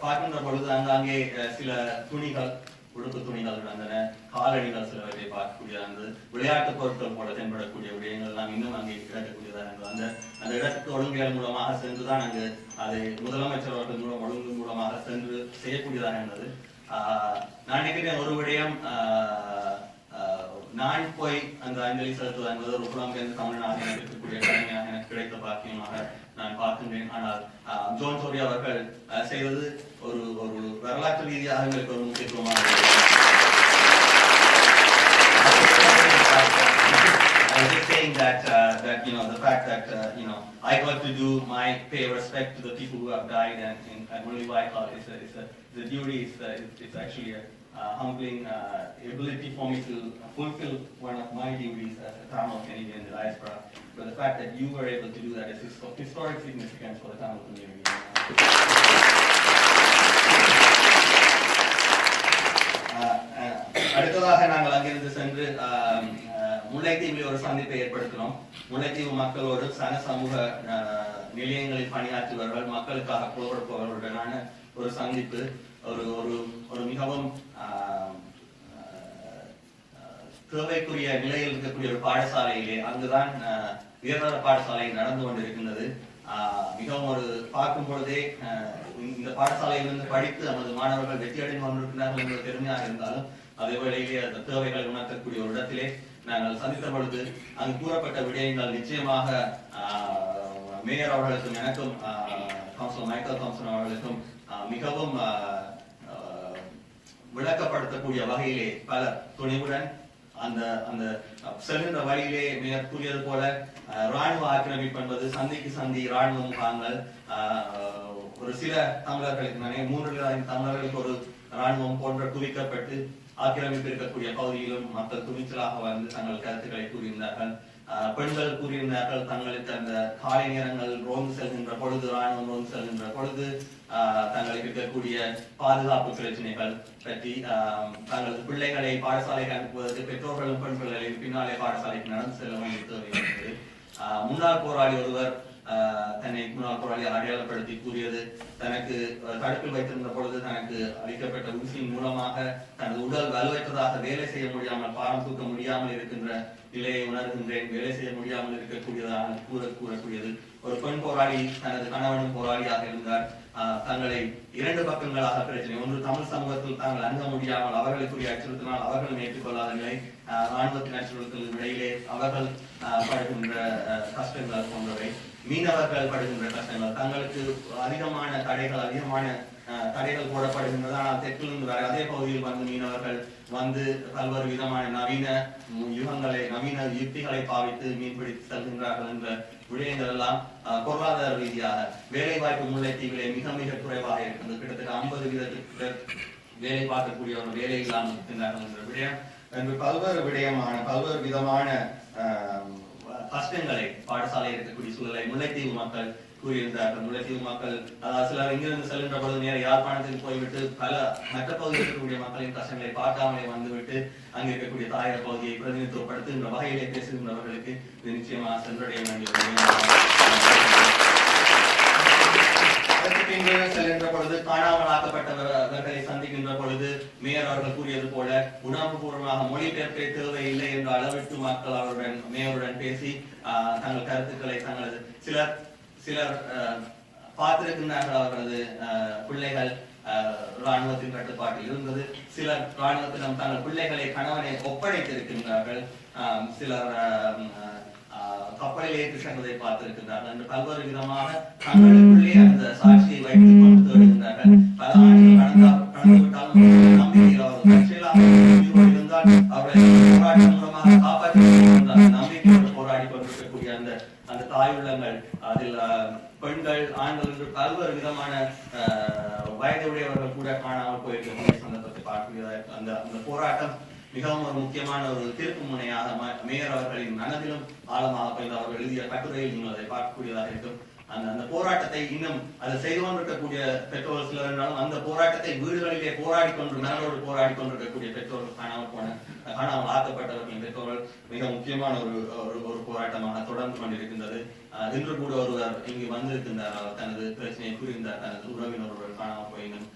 பார்க்கின்ற பொழுது அங்கே சில துணிகள், உடுப்பு துணிகள் இருந்தன, காலணிகள் சிலவற்றை பார்க்கக்கூடிய அந்த விளையாட்டு பொருட்கள் போல தென்படக்கூடிய விடயங்கள் எல்லாம் இன்னும் அங்கே கிடைக்கக்கூடியதாக இருந்தது. அந்த இடத்துக்கு ஒழுங்குகள் மூலமாக சென்றுதான் அங்கு அதை முதலமைச்சர் அவர்கள் ஒழுங்கு மூலமாக சென்று செய்யக்கூடியதாக இருந்தது. நான் நினைக்கிறேன் ஒரு விடயம் நான் போய் அந்த அஞ்சலி செலுத்துவது என்பது ஒரு புலம்பெயர்ந்த தமிழனாக எனக்கு இருக்கக்கூடிய கடமையாக எனக்கு கிடைத்த பாக்கியமாக நான் பார்க்கின்றேன். ஆனால் ஜோன் டோரியா அவர்கள் செய்வது ஒரு வரலாற்று ரீதியாக எங்களுக்கு ஒரு முக்கியத்துவமாக I was just saying that the fact that I got to do my pay respect to the people who have died and only Waikal is the duty. It's actually a humbling ability for me to fulfill one of my duties as a Tamil Canadian in the diaspora. But the fact that you were able to do that is of historic significance for the Tamil community. அடுத்ததாக நாங்கள் அங்கிருந்து சென்று முல்லைத்தீவில் ஒரு சந்திப்பை ஏற்படுத்தினோம். முல்லைத்தீவு மக்களோடு சமூக நிலையங்களில் பணியாற்றுபவர்கள், மக்களுக்காக போராடுபவர்களுடனான ஒரு சந்திப்பு. ஒரு மிகவும் தேவைக்குரிய நிலையில் இருக்கக்கூடிய ஒரு பாடசாலையிலே, அங்குதான் உயர்தர பாடசாலை நடந்து கொண்டிருக்கின்றது. மிகவும் ஒரு பார்க்கும் பொழுதே இந்த பாடசாலையிலிருந்து படித்து நமது மாணவர்கள் வெற்றியடைந்து கொண்டிருக்கிறார்கள் என்ற பெருமையாக இருந்தாலும் அதே வேளையிலே அந்த தேவைகளை உணர்த்தக்கூடிய ஒரு இடத்திலே நாங்கள் சந்தித்த பொழுது அங்கு கூறப்பட்ட விடயங்கள் நிச்சயமாக மேயர் அவர்களுக்கும் எனக்கும் கவுன்சிலர் மைக்கேல் தாம்சன் அவர்களுக்கும் மிகவும் விளக்கப்படுத்தக்கூடிய வகையிலே பல துணிவுடன் அந்த செல்கின்ற வழியிலே மேயர் கூறியது போல ராணுவ ஆக்கிரமிப்பு என்பது சந்திக்கு சந்தி ராணுவ முகாம்கள், ஒரு சில தமிழர்களுக்கு 3 தமிழர்களுக்கு ஒரு ராணுவம் போன்ற குவிக்கப்பட்டு ஆக்கிரமிப்பு இருக்கக்கூடிய பகுதியிலும் மக்கள் துணிச்சலாக வந்து தங்கள் கருத்துக்களை கூறியிருந்தார்கள். பெண்கள் கூறியிருந்தார்கள் தங்களுக்கு அந்த காலை நேரங்கள் ரோந்து செல்கின்ற பொழுது, ராணுவம் ரோந்து செல்கின்ற பொழுது தங்களுக்கு இருக்கக்கூடிய பாதுகாப்பு பிரச்சனைகள் பற்றி, தங்களது பிள்ளைகளை பாடசாலைக்கு அனுப்புவதற்கு பெற்றோர்களும் பெண்களை பின்னாலே பாடசாலைக்கு நடந்து செல்ல வேண்டிய தேவை இருந்தது. முன்னாள் போராளி ஒருவர் தன்னை முன்னாள் போராளியை அடையாளப்படுத்தி கூறியது, தனக்கு தடுப்பில் வைத்திருந்த பொழுது தனக்கு அளிக்கப்பட்ட ஊசியின் மூலமாக தனது உடல் வலுவற்றதாக வேலை செய்ய முடியாமல், பாரம் தூக்க முடியாமல் இருக்கின்ற நிலையை உணர்கின்றேன், வேலை செய்ய முடியாமல் இருக்கக்கூடியதாக கூறக்கூடியது. ஒரு பெண் போராளி தனது கணவனும் போராளியாக இருந்தார். தங்களை 2 பக்கங்களாக பிரச்சனை, ஒன்று தமிழ் சமூகத்தில் தாங்கள் அணுக முடியாமல் அவர்களுக்குரிய அச்சுறுத்தினால் அவர்களும் ஏற்றுக்கொள்ளாத நிலை, ராணுவத்தின் அச்சுறுத்தல் இடையிலே அவர்கள் படுகின்ற கஷ்டங்கள் போன்றவை, மீனவர்கள் படுகின்ற கஷ்டங்கள், தங்களுக்கு அதிகமான தடைகள் போடப்படுகின்றது. ஆனால் தெற்கிலிருந்து வர அதே பகுதியில் வந்து மீனவர்கள் வந்து பல்வேறு விதமான நவீன யுக்திகளை பாவித்து மீன்பிடித்து செல்கின்றார்கள் என்ற விடயங்கள் எல்லாம் பொருளாதார ரீதியாக வேலை வாய்ப்பு முல்லைத்தீவிலே மிக மிக குறைவாக இருக்கின்றது. கிட்டத்தட்ட 50% வேலை பார்க்கக்கூடிய ஒரு வேலை இல்லாமல் இருக்கின்றார்கள் என்ற விடயம் என்று பல்வேறு விதமான கஷ்டங்களை பாடசாலை இருக்கக்கூடிய சூழலை முல்லைத்தீவு மக்கள் கூறியிருந்தார்கள். முல்லைத்தீவு மக்கள் சிலர் இங்கிருந்து செல்கின்ற பொழுது நேர யாழ்ப்பாணத்துக்கு போய்விட்டு பல மற்ற பகுதியில் இருக்கக்கூடிய மக்களின் கஷ்டங்களை பார்க்காமலே வந்துவிட்டு அங்கே இருக்கக்கூடிய தாயக பகுதியை பிரதிநிதித்துவப்படுத்துகின்ற வகையிலே பேசுகின்றவர்களுக்கு இது நிச்சயமாக சென்றடைய வேண்டிய செல்கின்ற பொழுது காணாமல் ஆக்கப்பட்டவர்களை சந்திக்கின்ற பொழுது மேயர் அவர்கள் கூறியது போல உணர்வுபூர்வமாக மொழிபெயர்ப்பே தேவையில்லை என்ற அளவிற்கு மக்கள் அவருடன் மேயருடன் பேசி தங்கள் கருத்துக்களை தங்களது சிலர் பார்த்திருக்கின்றார்கள். அவர்களது பிள்ளைகள் ராணுவத்தின் கட்டுப்பாட்டில் இருந்தது. சிலர் ராணுவத்திடம் தங்கள் பிள்ளைகளை கணவனை ஒப்படைத்திருக்கின்றார்கள். சிலர் கப்பலில் ஏற்றி சென்றதை பார்த்திருக்கின்றார்கள் என்று பல்வேறு விதமாக தங்களுக்குள்ளே அந்த சாட்சியை வைத்துக் கொண்டு தேடுகின்றார்கள். பல ஆண்டுகள் கடந்து விட்டாலும் நம்பிக்கையில் அவர்கள் தற்செயலாக இருந்தால் அவர்களை போராட்டம் மூலமாக காப்பாற்ற நம்பிக்கையோடு போராடி கொண்டிருக்கக்கூடிய அந்த தாயுள்ளங்கள், அதில் பெண்கள், ஆண்கள் என்று பல்வேறு விதமான வயதுடையவர்கள் கூட காணாமல் போயிருக்கிற சந்தர்ப்பத்தை பார்க்கக்கூடிய அந்த போராட்டம் மிகவும் ஒரு முக்கியமான ஒரு திருப்பு முனையாக மேயர் அவர்களின் மனதிலும் ஆழமாக போய் அவர்கள் எழுதிய கட்டுரையில் நீங்கள் அதை பார்க்கக்கூடியதாக இருக்கும். அந்த போராட்டத்தை இன்னும் அதை செய்து கொண்டிருக்கக்கூடிய பெற்றோர் சிலர் என்றாலும் அந்த போராட்டத்தை வீடுகளிலே போராடி கொண்டு மனதோடு போராடி கொண்டிருக்கக்கூடிய பெற்றோர்கள் காணாமல் ஆக்கப்பட்டவர்களின் பெற்றோர்கள் மிக முக்கியமான ஒரு போராட்டமாக தொடர்ந்து கொண்டிருக்கின்றது. இன்று கூட ஒருவர் இங்கு வந்திருக்கின்றார். அவர் தனது பிரச்சனையை கூறியிருந்தார். தனது உறவினர் ஒருவர் காணாமல் போயினும்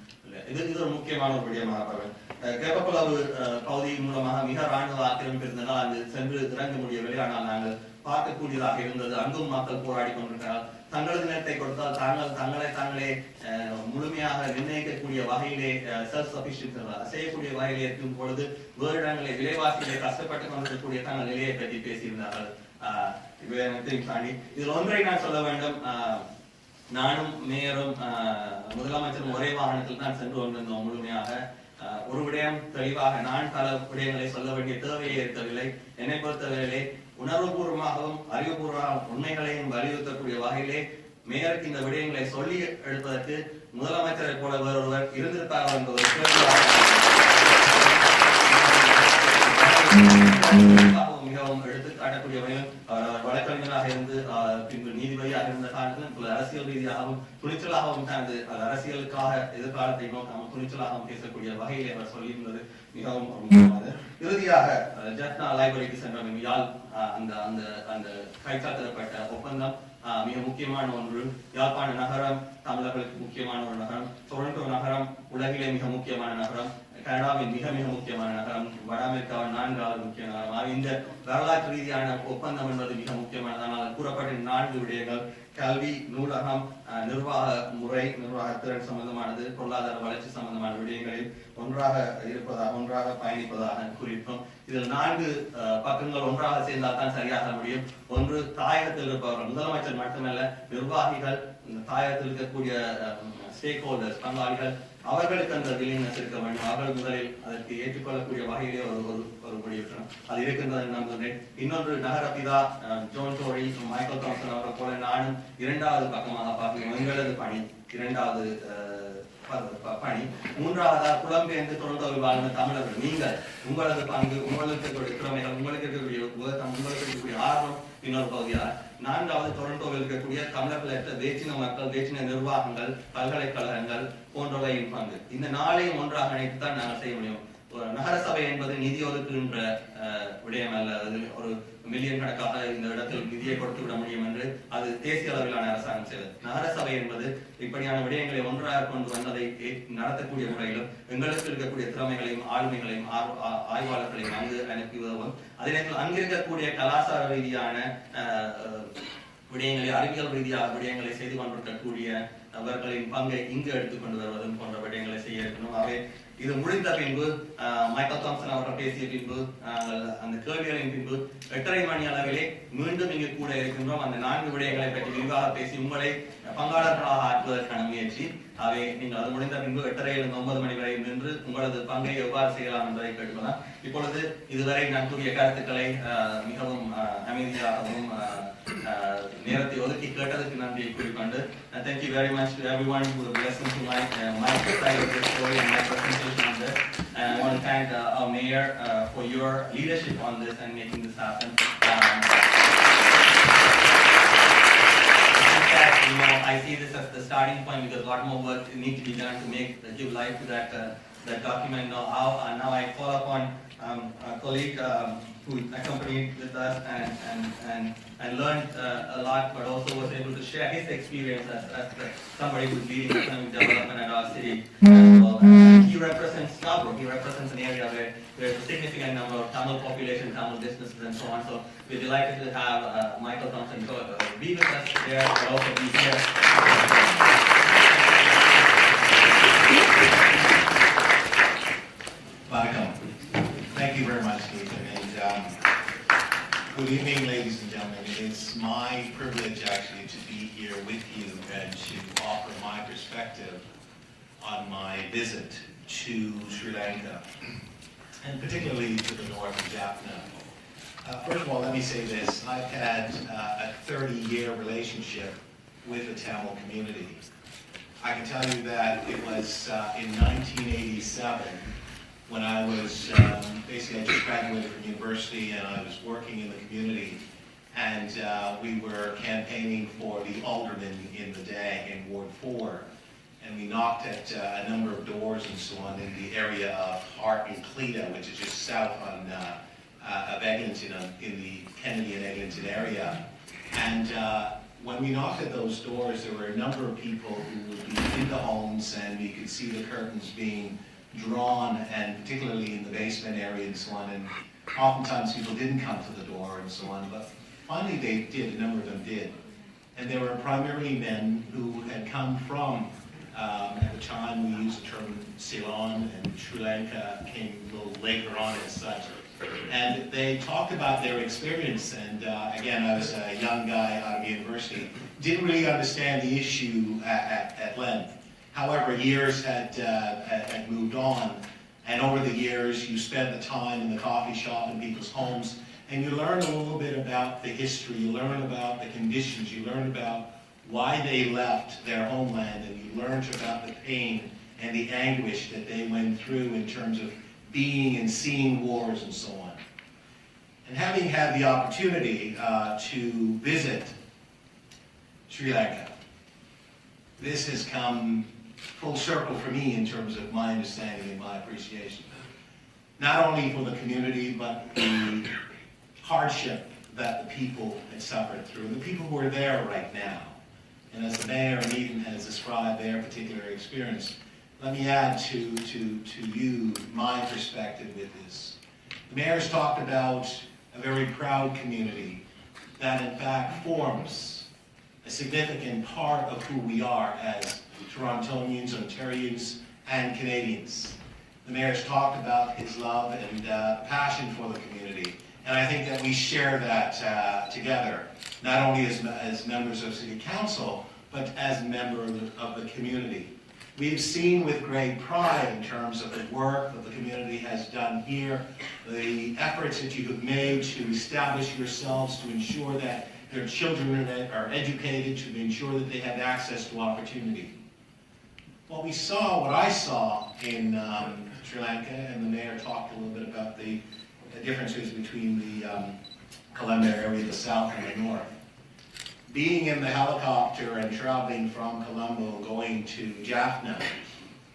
இது ஒரு முக்கியமான ஒரு விடயமாக கேப்பக்குளவு பகுதி மூலமாக மிக ராணுவ ஆக்கிரமிப்பு இருந்ததால் அங்கு சென்று இறங்க முடியவில்லை. ஆனால் நாங்கள் பார்க்கக்கூடியதாக இருந்தது. அங்கும் மக்கள் போராடி கொண்டிருக்கிறார்கள். தங்களது நிலத்தை கொடுத்தால் தாங்களே முழுமையாக நிர்ணயிக்கக்கூடிய வகையிலே செல்ஃப் சஃபிஷியன்ட் செய்யக்கூடிய வகையிலே இருக்கும் பொழுது வேறு இடங்களிலே விலைவாசிகளை கஷ்டப்பட்டு கொண்டிருக்கக்கூடிய தங்கள் நிலையை பற்றி பேசியிருந்தார்கள். இவையனைத்தையும் தாண்டி இதில் ஒன்றை நான் சொல்ல வேண்டும். நானும் மேயரும் முதலமைச்சரும் ஒரே வாகனத்தில் தான் சென்று கொண்டிருந்தோம். முழுமையாக ஒரு விடயம் தெளிவாக நான் பல விடயங்களை சொல்ல வேண்டிய தேவையே இருக்கவில்லை. என்னை பொறுத்தவரையிலே உணர்வுபூர்வமாகவும் அறிவுபூர்வமாக உண்மைகளையும் வலியுறுத்தக்கூடிய வகையிலே மேயருக்கு இந்த விடயங்களை சொல்லி எடுப்பதற்கு முதலமைச்சரை போல வேறொருவர் இருந்திருப்பார்கள் என்பது மிகவும் எடுத்து காட்டக்கூடிய வகையில் வழக்கறிஞராக இருந்து பின்பு நீதிபதியாக இருந்த காலத்தில் அரசியல் ரீதியாகவும் துணிச்சலாகவும் சார்ந்து அரசியலுக்காக எதிர்காலத்தை நோக்காமல் துணிச்சலாகவும் பேசக்கூடிய வகையில் அவர் சொல்லியிருந்தது மிகவும் முக்கியமானது. இறுதியாக ஜஃப்னா லைப்ரரிக்கு சென்ற யாழ் அந்த கைச்சாத்திடப்பட்ட ஒப்பந்தம் மிக முக்கியமான ஒன்று. யாழ்ப்பாண நகரம் தமிழர்களுக்கு முக்கியமான ஒரு நகரம். டொரண்டோ நகரம் உலகிலே மிக முக்கியமான நகரம். கனடாவின் மிக முக்கியமான நகரம். வட அமெரிக்காவின் 4வது முக்கிய நகரம். இந்த வரலாற்று ரீதியான ஒப்பந்தம் என்பது மிக முக்கியமானது. கூறப்பட்ட 4 விடயங்கள்: கல்வி, நூலகம், நிர்வாக முறை, நிர்வாக திறன் சம்பந்தமானது, பொருளாதார வளர்ச்சி சம்பந்தமான விடயங்களில் ஒன்றாக பயணிப்பதாக குறிப்போம். இதில் 4 பக்கங்கள் ஒன்றாக சேர்ந்தால் தான் சரியாக முடியும். ஒன்று, தாயகத்தில் இருப்பவர்கள், முதலமைச்சர் மட்டுமல்ல, நிர்வாகிகள், தாயகத்தில் இருக்கக்கூடிய ஸ்டேக் ஹோல்டர்ஸ், பங்காளிகள், அவர்களுக்கு அந்த வில்லிங்னஸ் இருக்க வேண்டும். அவர்கள் முதலில் அதற்கு ஏற்றுக்கொள்ளக்கூடிய வகையிலே ஒரு முடிவு அது இருக்கின்றது நம்புகிறேன். இன்னொன்று, நகரபிதா ஜோன் டோரி, மைக்கேல் தாம்சன் அவர்கள் போல நானும் 2வது பக்கமாக பார்க்கிறோம். எங்களது பணி 2வது பணி. 3வதாக புலம்பெயர்ந்து டொரண்டோவில் வாழ்ந்த தமிழர்கள், நீங்கள் உங்களது பங்கு, உங்களுக்கு இருக்கக்கூடிய திறமைகள், உங்களுக்கு இருக்கக்கூடிய ஆர்வம் இன்னொரு பகுதியாக. 4வது, டொரண்டோவில் இருக்கக்கூடிய தமிழர்கள், வேற்றின மக்கள், வேற்றின நிர்வாகங்கள், பல்கலைக்கழகங்கள் போன்றவையின் பங்கு. இந்த 4ஐயும் ஒன்றாக இணைத்துத்தான் நாங்கள் செய்ய முடியும். நகர சபை என்பது நிதி ஒதுக்குகின்ற விடயம் அல்ல. அது ஒரு மில்லியன் கணக்காக இந்த இடத்தில் நிதியை கொடுத்து விட முடியும் என்று அது தேசிய அளவிலான அரசாங்கம் செய்வது. நகர சபை என்பது இப்படியான விடயங்களை ஒன்றாக கொண்டு வந்ததை நடத்தக்கூடிய முறையிலும் எங்களுக்கு இருக்கக்கூடிய திறமைகளையும் ஆளுமைகளையும் ஆய்வாளர்களையும் அங்கு அனுப்பி உதவும். அதே நேரத்தில் அங்கிருக்கக்கூடிய கலாச்சார ரீதியான விடயங்களை, அறிவியல் ரீதியாக விடயங்களை செய்து கொண்டிருக்கக்கூடிய அவர்களின் பங்கை இங்கு எடுத்துக்கொண்டு வருவதும் போன்ற விடயங்களை செய்ய இருக்கணும். அவை இது முடிந்த பின்பு மைக்கேல் தாம்சன் அவர்கள் பேசிய பின்பு அந்த கேள்விகளின் பின்பு 8:30 மணி அளவிலே மீண்டும் இங்கு கூட இருக்கின்றோம். அந்த 4 விடயங்களை பற்றி விரிவாக பேசி உங்களை பங்காளர்களாக ஆக்குவதற்கான முயற்சி. அவை நீங்கள் அது முடிந்த பின்பு 8:30 9 மணி வரை நின்று உங்களது பங்கை எவ்வாறு செய்யலாம் என்பதை கேட்டுக்கொள்ளலாம். இப்பொழுது இதுவரை நான் கூறிய கருத்துக்களை மிகவும் அமைதியாகவும் நேரத்தை ஒதுக்கி கேட்டதற்கு நன்றியை கூறிக்கொண்டு thank you very much to everyone who have listened to my side of the story and my presentation on this. And I want to thank our mayor for your leadership on this and making this happen. that, I see this as the starting point because a lot more work needs to be done to give life to that document. Now I call upon a colleague who accompanied with us and learned a lot, but also was able to share his experience as somebody who's leading economic development at our city as well. And he represents Scarborough. He represents an area where there's a significant number of Tamil population, Tamil businesses, and so on. So we're delighted to have Michael Thompson be with us there, but also be here. Vanakkam. Thank you very much, Nathan. And good evening, ladies and gentlemen. It's my privilege, actually, to be here with you and to offer my perspective on my visit to Sri Lanka, and particularly to the north of Jaffna. First of all, let me say this. I've had a 30-year relationship with the Tamil community. I can tell you that it was in 1987 when I was, basically I just graduated from university and I was working in the community, and we were campaigning for the alderman in the day in Ward 4, and we knocked at a number of doors and so on in the area of Hart and Cleta, which is just south of Eglinton, in the Kennedy and Eglinton area. And when we knocked at those doors, there were a number of people who would be in the homes, and we could see the curtains being drawn, and particularly in the basement area and so on. And oftentimes people didn't come to the door and so on, but finally they did, a number of them did. And they were primarily men who had come from, at the time we used the term Ceylon, and Sri Lanka came a little later on as such. And they talked about their experience, and again, I was a young guy out of university, didn't really understand the issue at length. However, years had moved on, and over the years, you spent the time in the coffee shop in people's homes, and you learn a little bit about the history, you learn about the conditions, you learn about why they left their homeland, and you learned about the pain and the anguish that they went through in terms of being and seeing wars and so on. And having had the opportunity to visit Sri Lanka, this has come full circle for me in terms of my understanding and my appreciation. Not only for the community, but the hardship that the people had suffered through, and the people who are there right now. And as the mayor and Ethan has described their particular experience, let me add to you my perspective with this. The mayor's talked about a very proud community that in fact forms a significant part of who we are as Torontonians, Ontarians, and Canadians. The mayor's talked about his love and passion for the community, and I think that we share that together, not only as members of City Council, but as members of the community. We've seen with great pride in terms of the work that the community has done here, the efforts that you have made to establish yourselves to ensure that their children are educated, to ensure that they have access to opportunity. What I saw in Sri Lanka, and the mayor talked a little bit about the differences between the Colombo area, the south and the north. Being in the helicopter and traveling from Colombo going to Jaffna,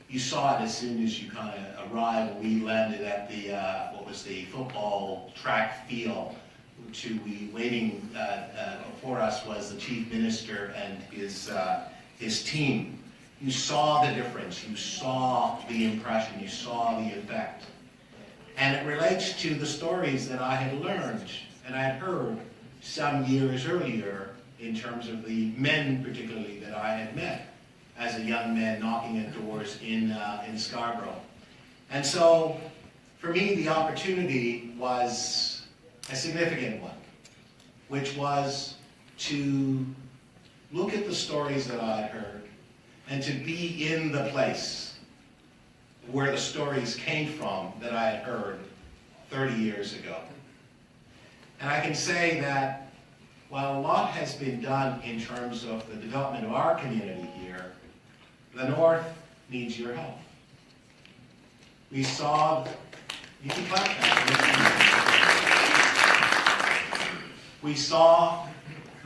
you saw it as soon as you kind of arrived. We landed at the, what was the football track field. To be waiting for us was the chief minister and his team. You saw the difference, you saw the impression, you saw the effect. And it relates to the stories that I had learned and I had heard some years earlier in terms of the men particularly that I had met as a young man knocking at doors in Scarborough. And so for me the opportunity was a significant one, which was to look at the stories that I had heard and to be in the place where the stories came from that I had heard 30 years ago. And I can say that while a lot has been done in terms of the development of our community here, the North needs your help. We saw, you can clap that. We saw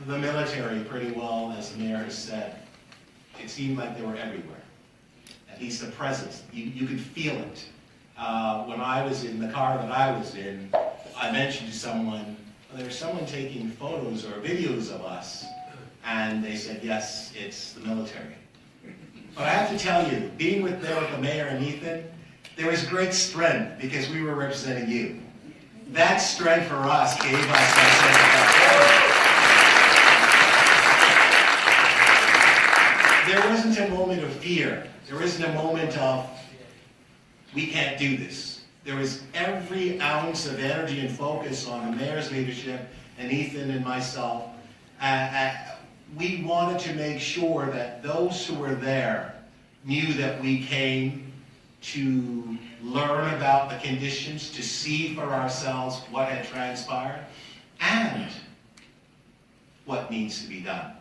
the military pretty well, as the mayor has said. It seemed like they were everywhere. At least the presence, you could feel it. When I was in the car that I was in, I mentioned to someone, well, there was someone taking photos or videos of us, and they said, yes, it's the military. But I have to tell you, being there with the mayor and Ethan, there was great strength because we were representing you. That strength for us gave us that sense of there wasn't a moment of fear. There isn't a moment of, we can't do this. There was every ounce of energy and focus on the mayor's leadership and Ethan and myself. We wanted to make sure that those who were there knew that we came to learn about the conditions, to see for ourselves what had transpired, and what needs to be done.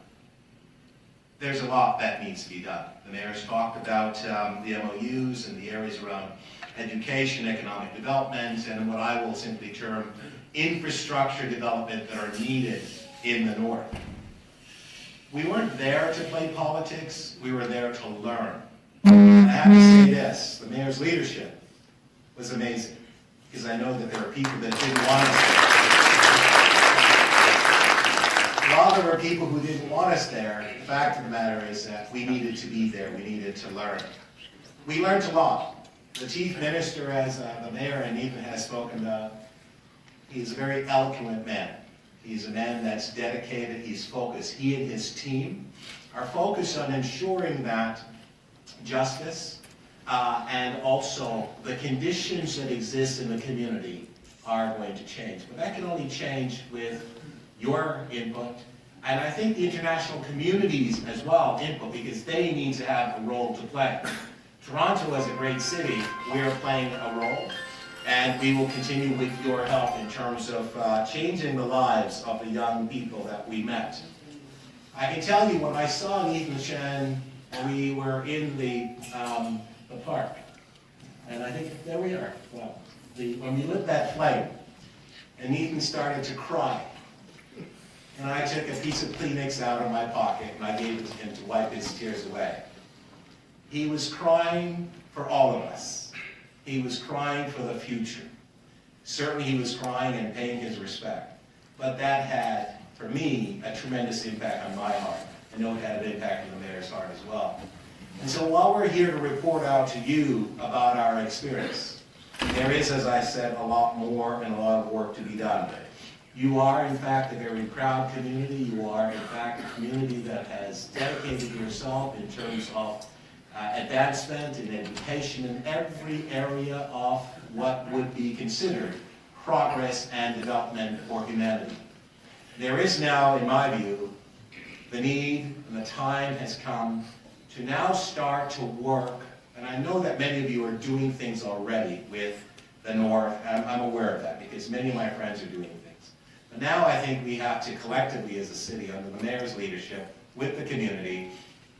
There's a lot that needs to be done. The mayor's talked about the MOUs and the areas around education, economic development, and what I will simply term infrastructure development that are needed in the north. We weren't there to play politics, we were there to learn. And I have to say this, the mayor's leadership was amazing, because I know that there are people that didn't want us there. While there were people who didn't want us there, the fact of the matter is that we needed to be there, we needed to learn. We learned a lot. The chief minister, as the mayor and Ethan has spoken about, he's a very eloquent man. He's a man that's dedicated, he's focused. He and his team are focused on ensuring that justice and also the conditions that exist in the community are going to change. But that can only change with your input, and I think the international communities as well input, because they need to have a role to play. Toronto as a great city, we are playing a role, and we will continue with your help in terms of changing the lives of the young people that we met. I can tell you, when I saw Ethan Shen, we were in the park, and I think, there we are. Well, when we lit that flame, and Ethan started to cry, and I took a piece of Kleenex out of my pocket, and I gave it to him to wipe his tears away. He was crying for all of us. He was crying for the future. Certainly he was crying and paying his respect. But that had, for me, a tremendous impact on my heart. I know it had an impact on the mayor's heart as well. And so while we're here to report out to you about our experience, there is, as I said, a lot more and a lot of work to be done. You are, in fact, a very proud community. You are, in fact, a community that has dedicated yourself in terms of advancement in education in every area of what would be considered progress and development for humanity. There is now, in my view, the need and the time has come to now start to work, and I know that many of you are doing things already with the North, and I'm aware of that because many of my friends are doing things. But now I think we have to collectively as a city, under the mayor's leadership, with the community,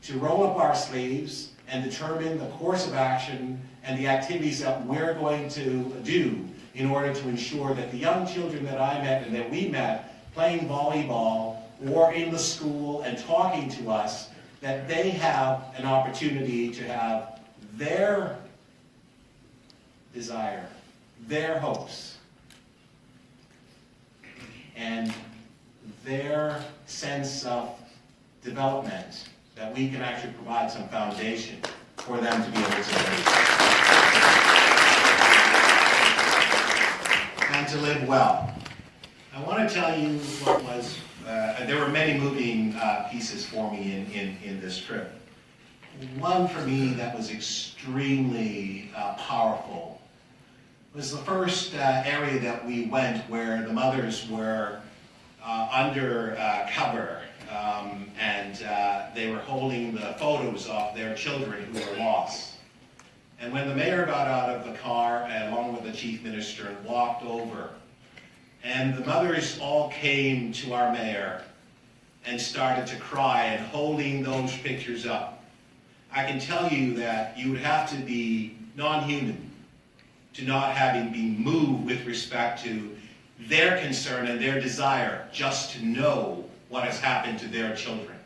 to roll up our sleeves and determine the course of action and the activities that we're going to do in order to ensure that the young children that I met and that we met playing volleyball or in the school and talking to us, that they have an opportunity to have their desire, their hopes, and their sense of development, that we can actually provide some foundation for them to be able to live. And to live well. I want to tell you what was, there were many moving pieces for me in this trip. One for me that was extremely powerful was the first area that we went where the mothers were under cover. And they were holding the photos of their children who were lost. And when the mayor got out of the car, along with the chief minister, and walked over, and the mothers all came to our mayor and started to cry and holding those pictures up, I can tell you that you would have to be non-human to not having been moved with respect to their concern and their desire just to know what has happened to their children.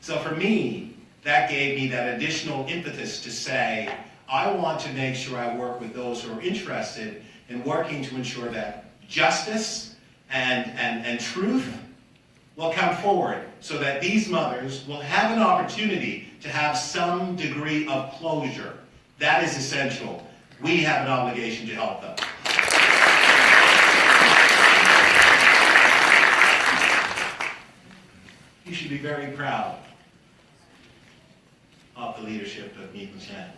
So for me, that gave me that additional impetus to say, I want to make sure I work with those who are interested in working to ensure that justice and truth will come forward so that these mothers will have an opportunity to have some degree of closure. That is essential. We have an obligation to help them. You should be very proud of the leadership of Nathan Chan.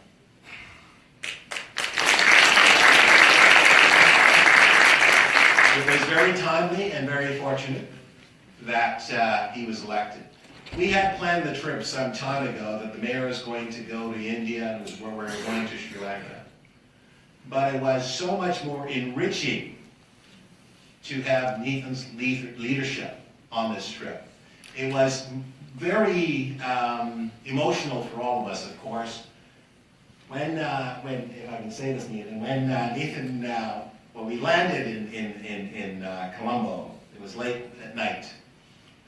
It was very timely and very fortunate that he was elected. We had planned the trip some time ago that the mayor is going to go to India and where we're going to Sri Lanka. But it was so much more enriching to have Nathan's leadership on this trip. It was very emotional for all of us, of course. When if I can say this, Nathan, when Nathan, when we landed in Colombo, it was late at night,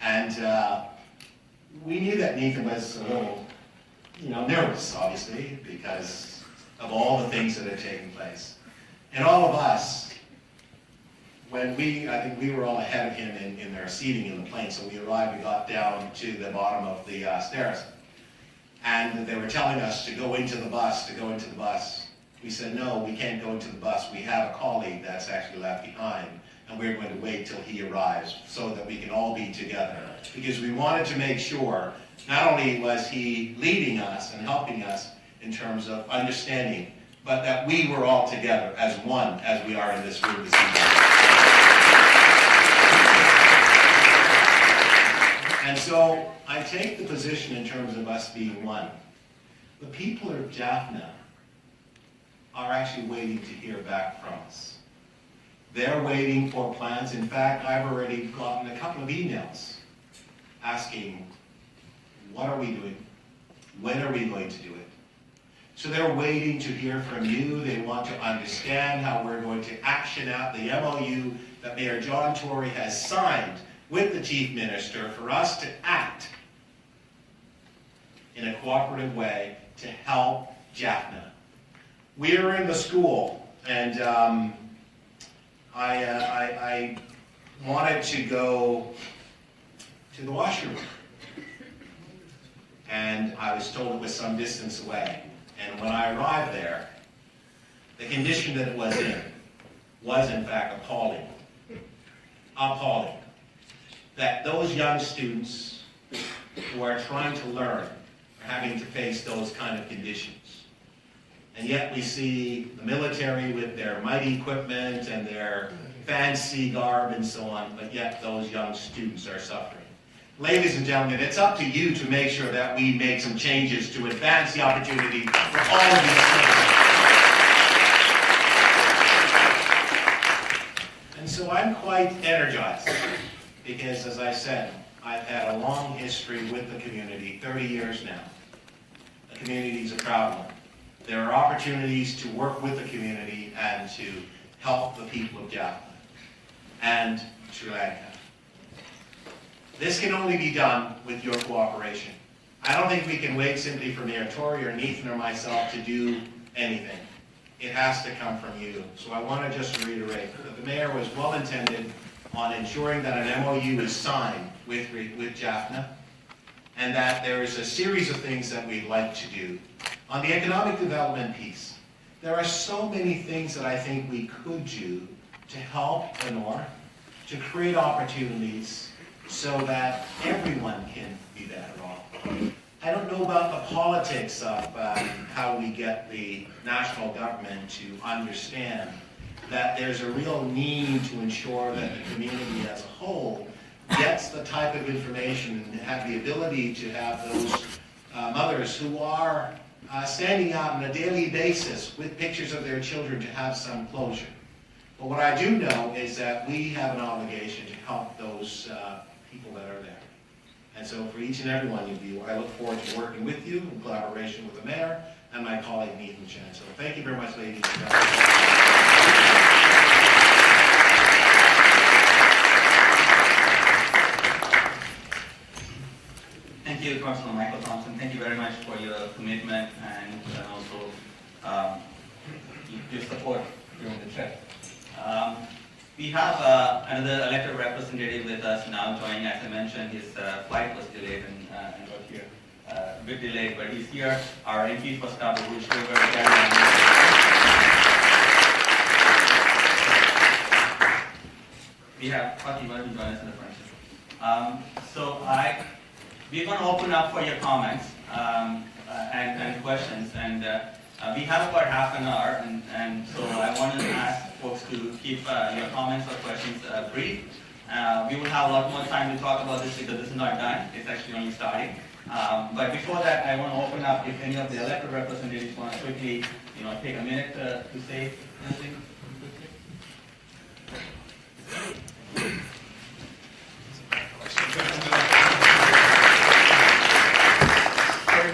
and we knew that Nathan was a little, nervous, obviously, because of all the things that had taken place. And all of us, I think we were all ahead of him in their seating in the plane, so we arrived, we got down to the bottom of the stairs. And they were telling us to go into the bus, We said, no, we can't go into the bus. We have a colleague that's actually left behind, and we're going to wait till he arrives so that we can all be together. Because we wanted to make sure, not only was he leading us and helping us in terms of understanding, but that we were all together as one, as we are in this room this evening. And so I take the position in terms of us being one. The people of Jaffna are actually waiting to hear back from us. They're waiting for plans. In fact, I've already gotten a couple of emails asking, what are we doing? When are we going to do it? So they're waiting to hear from you. They want to understand how we're going to action out the MOU that Mayor JOHN Toryya has signed with the Chief Minister for us to act in a cooperative way to help Jaffna. We are in the school, and I wanted to go to the washroom, and I was told it was some distance away. And when I arrived there, the condition that it was in fact appalling. Appalling. That those young students who are trying to learn are having to face those kind of conditions. And yet we see the military with their mighty equipment and their fancy garb and so on, but yet those young students are suffering. Ladies and gentlemen, it's up to you to make sure that we make some changes to advance the opportunity for all of these things. And so I'm quite energized because, as I said, I've had a long history with the community, 30 years now. The community is a proud one. There are opportunities to work with the community and to help the people of Jaffna and Sri Lanka. This can only be done with your cooperation. I don't think we can wait simply for Mayor Toryya or Nathan or myself to do anything. It has to come from you. So I want to just reiterate that the mayor was well intended on ensuring that an MOU is signed with Jaffna, and that there is a series of things that we'd like to do. On the economic development piece, there are so many things that I think we could do to help the North, to create opportunities so that everyone can be better off. I don't know about the politics of how we get the national government to understand that there's a real need to ensure that the community as a whole gets the type of information and have the ability to have those mothers who are standing out on a daily basis with pictures of their children to have some closure. But what I do know is that we have an obligation to help those people that are there. And so for each and every one of you, I look forward to working with you in collaboration with the mayor and my colleague, Nathan Chan. So thank you very much, ladies and gentlemen. We have another elected representative with us now joining. As I mentioned, his flight was delayed and got here a bit delayed, but he's here. Our MP for Scarborough Rouge River, we have Fatima to join us in the front. We're going to open up for your comments and questions, and we have about half an hour, and so I want to ask folks to keep your comments or questions brief. We will have a lot more time to talk about this because this is not done. It's actually only starting. But before that, I want to open up if any of the elected representatives want to quickly, take a minute to say anything.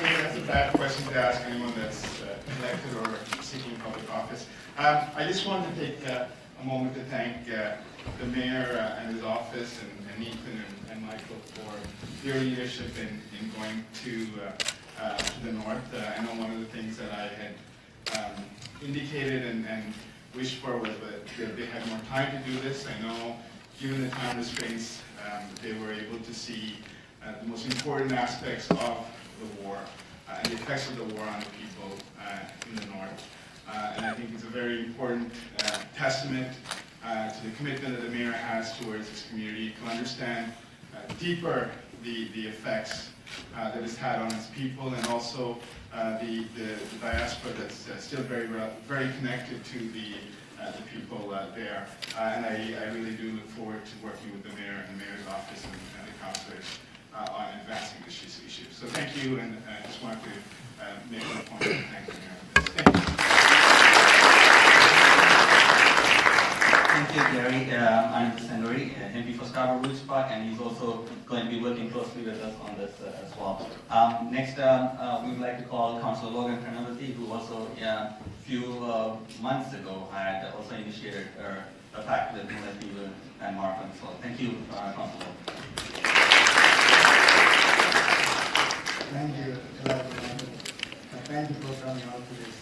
That's a bad question to ask anyone that's elected or seeking public office. I just wanted to take a moment to thank the mayor and his office and Ethan and Michael for your leadership in going to the north. I know one of the things that I had indicated and wished for was that they had more time to do this. I know, given the time restraints, they were able to see the most important aspects of the war and the effects of the war on the people in the north. And I think it's a very important testament to the commitment that the mayor has towards this community to understand deeper the effects that it's had on its people, and also the diaspora that's still very connected to the people there. And I really do look forward to working with the mayor and the mayor's office and the councillors on advancing this issue. So thank you, and I just wanted to make one point to thank the mayor for this. Thank you. Thank you, Gary. I'm Sendori, MP for Scarborough Rouge Park, and he's also going to be working closely with us on this as well. Next, we would like to call Councillor Logan Pranavati, who also a few months ago had also initiated a pact with Mulativu and Markham. So thank you, Councillor. Thank you, thank you for coming out to this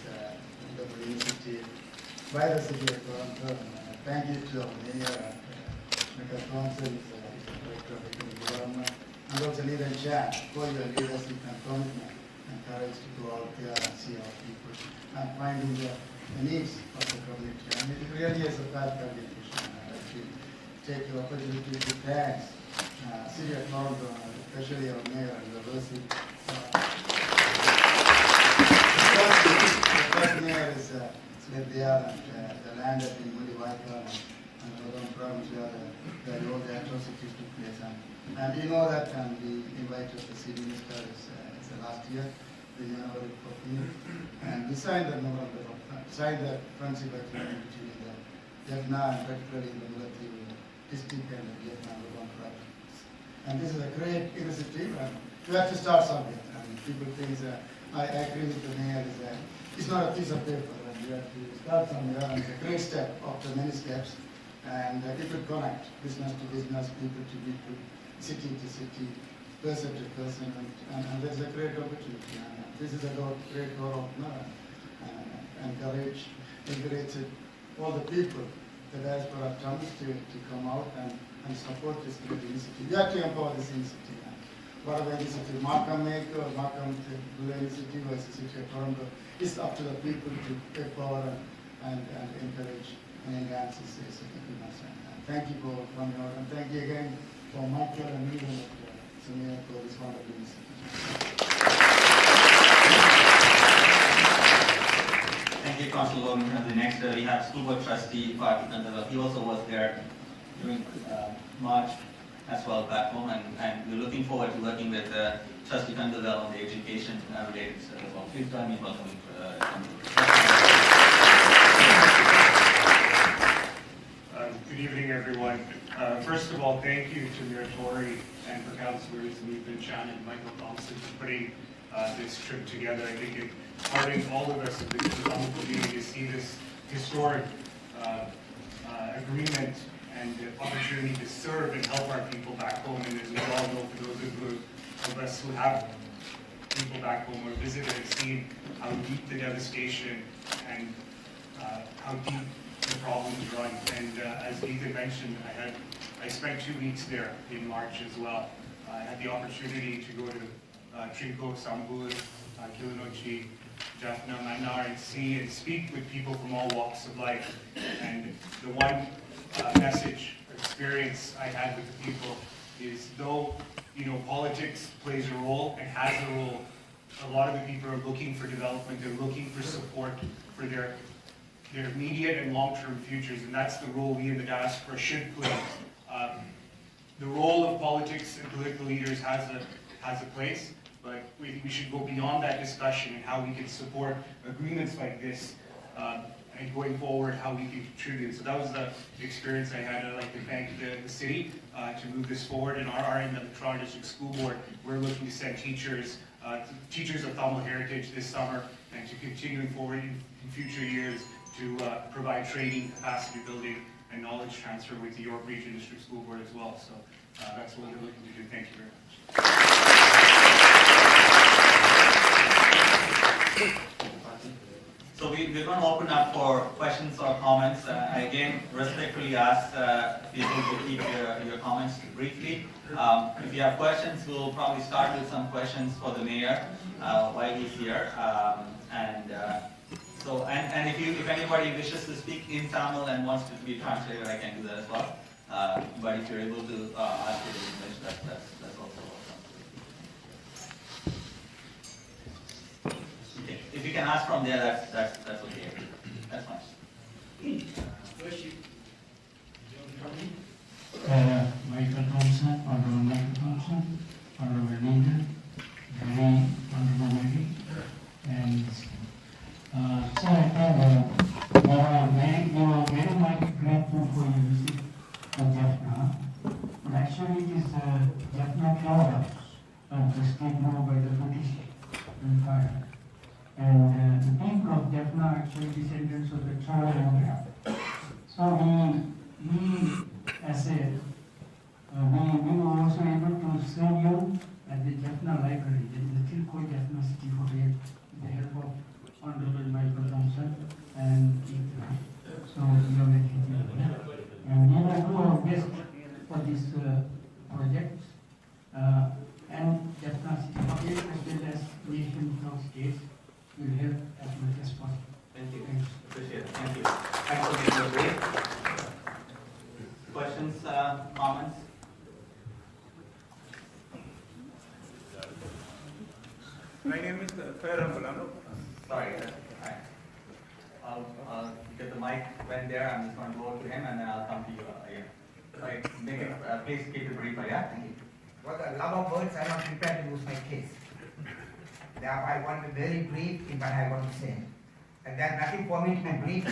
wonderful initiative by the city of Toronto. Thank you to our mayor, Mr. Thompson, is the director of economic development, and also Leader Chan for your leadership and commitment and courage to go out there and see our people and finding the needs of the community. And it really is a bad communication. I'd like to take the opportunity to thank City of Toronto, especially our mayor and the University. The first mayor is there, and the land has been Mudiwaika and Toronto province where all the atrocities took place. And we know that, and we invited the city minister it's the last year, the January 14th, and we signed the friendship agreement between the Jaffna and particularly in the Mulativu district and the Vietnam province. And this is a great initiative, and we have to start somewhere. And people think I agree with the mayor, it's not a piece of paper, and we have to start somewhere, and it's a great step after many steps. And it will connect business to business, people to people, city to city, person to person, and there's a great opportunity. And this is a great door opener, and encourage all the people, the diaspora comes to come out and support this great initiative. We have to empower this initiative. Whatever initiative Markham make or Markham do the initiative or the City of Toronto, it's up to the people to empower and encourage and enhance this initiative. Thank you for coming out, and thank you again for Michael and me and Samir for this wonderful initiative. Thank you, Councillor Logan. And the next, we have School Board Trustee Party Kandala. He also was there during March as well back home, and we're looking forward to working with Trustee Kandala on the education related stuff as well. Please join me in welcoming Good evening, everyone. First of all, thank you to Mayor Tory and for councillors Ethan Chan and Michael Thompson for putting this trip together. I think it heartened all of us in the Toronto community to see this historic agreement and the opportunity to serve and help our people back home. And as we all know, for those of us who have people back home or visited and seen how deep the devastation and how deep the problems run. And as Ethan mentioned, I spent 2 weeks there in March as well. I had the opportunity to go to Trinco, Sambur, Kilinochi, Jaffna, Mannar, and see and speak with people from all walks of life. And the one message, experience I had with the people is, though politics plays a role and has a role, a lot of the people are looking for development. They're looking for support for their immediate and long-term futures, and that's the role we in the diaspora should play. The role of politics and political leaders has a place, but we should go beyond that discussion and how we can support agreements like this, and going forward, how we can contribute. So that was the experience I had. I'd like to thank the city to move this forward. And our end of the Toronto District School Board, we're looking to send teachers of Tamil heritage this summer, and to continue forward in future years to provide training, capacity building, and knowledge transfer with the York Region District School Board as well. So that's what we're looking to do. Thank you very much. So we're going to open up for questions or comments. I again respectfully ask people to keep your comments briefly. If you have questions, we'll probably start with some questions for the mayor while he's here. And if anybody wishes to speak in Tamil and wants to be translated, I can do that as well. But if you're able to ask it in English, that's also welcome. Okay. If you can ask from there, that's okay. That's fine. Michael Thompson, Honorable Michael Thompson, Honorable Leader, very Honorable Lady, and so I thought we were very much grateful for your visit to Jaffna. But actually it is Jaffna flowers the state ruled by the British Empire. And the people of Jaffna are actually descendants of the Torontowă. So we as a we were also able to serve you at the Jaffna Library. There is a Tilco Jaffna City Hotel with the help of Honorable Michael Thompson and so we are making it. And we will do our best for this project. And Jaffna City Hotel as well as nation of states will help as much as possible. Thank you. Appreciate it. Thank you. Thanks for being so brave. Questions, comments? My name is Farah Mulano. Sorry. Right. I'll get the mic when there. I'm just going to go to him and then I'll come to you again. Sorry. Make it, please keep it brief. Yeah. Thank you. For the love of words, I'm not prepared to lose my case. Therefore, I want to be very brief in what I want to say. And there's nothing for me to be brief.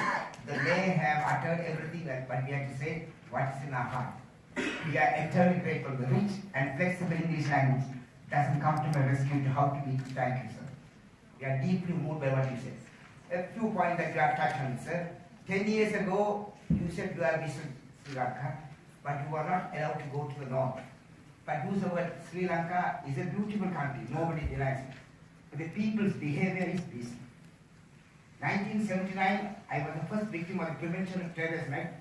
The mayor have uttered everything that what we have to say, what is in our heart. We are eternally grateful. The rich and flexible English language doesn't come to my rescue to how to be. Thank you, sir. We are deeply moved by what you said. A few points that you have touched on, sir. 10 years ago, you said you have visited Sri Lanka, but you were not allowed to go to the north. But use the word Sri Lanka is a beautiful country. Nobody denies it. But the people's behavior is decent. 1979, I was the first victim of the Prevention of Terrorism Act,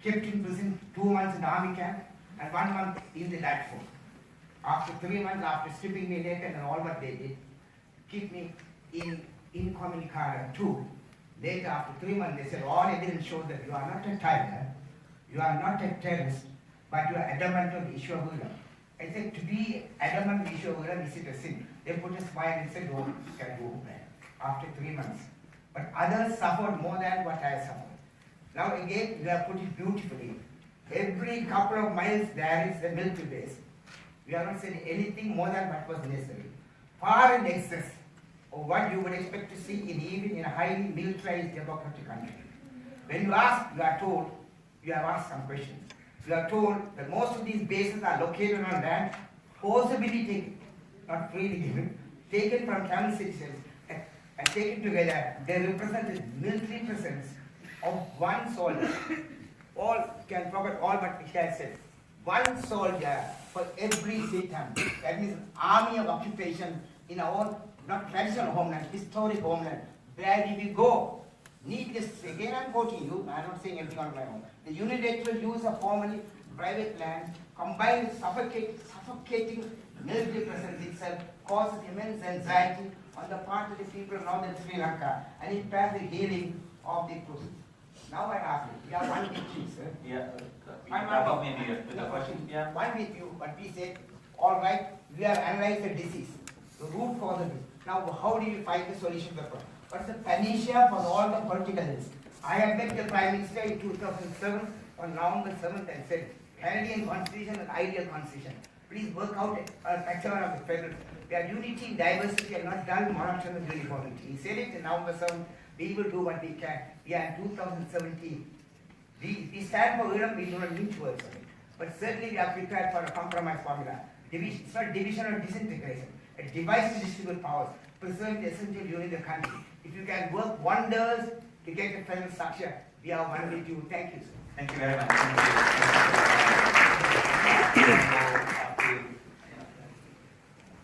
kept in prison 2 months in the army camp and 1 month in the light fort. After 3 months, after stripping me naked and all what they did, keep me in incommunicado too. Later, after 3 months, they said all evidence shows that you are not a tiger, you are not a terrorist, but you are adamant on the issue of freedom. I said, to be adamant on the issue of freedom, is it a sin? They put a smile and said, oh, you can go back after 3 months. But others suffered more than what I suffered. Now again, you have put it beautifully. Every couple of miles there is a military base. We are not saying anything more than what was necessary. Far in excess of what you would expect to see even in a highly militarized democratic country. When you ask, you are told, you have asked some questions. You are told that most of these bases are located on land, forcibly taken, not freely given, taken from Tamil citizens and taken together. They represent the military presence of one soldier. All can forget all what he has said. One soldier for every citizen. That means army of occupation in our own, not traditional homeland, historic homeland. Where did we go? Needless, again I'm quoting you, I'm not saying anything on my own. The unilateral use of formerly private land combined with suffocating military presence itself causes immense anxiety on the part of the people of northern Sri Lanka and impairs the healing of the process. Now I ask you, we have one with you, sir. Yeah. I'm not Maybe with the question. Yeah. one with you, but we said, all right, we have analyzed the disease, the root cause of it. Now, how do you find the solution to the problem? What's the panacea for all the political ills? I have met the Prime Minister in 2007 on November 7th and said, Canadian Constitution is ideal Constitution. Please work out a structure of the federal. We are unity in diversity and not dull monarchy and uniformity. He said it in November 7th. We will do what we can. We are in 2017. We stand for freedom, we do not lean towards it. But certainly we are prepared for a compromise formula. It's not division or disintegration. A device to distribute powers, preserving the essential unity of the country. If you can work wonders to get a federal structure, we are one with you. Thank you, sir. Thank you very much.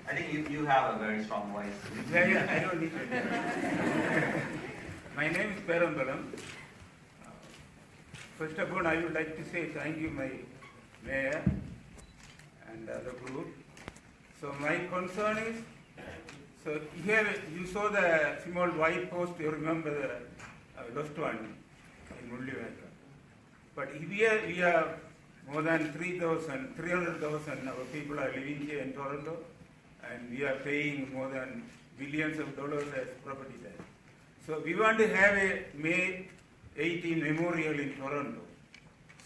I think you have a very strong voice. Yeah, I don't need it. My name is Perambalam. First of all, I would like to say thank you, my mayor and the group. So my concern is, so here you saw the small white post, you remember the lost one in Mullivaka. But here we have more than 300,000 our people are living here in Toronto, and we are paying more than billions of dollars as property tax. So we want to have a May 18 memorial in Toronto.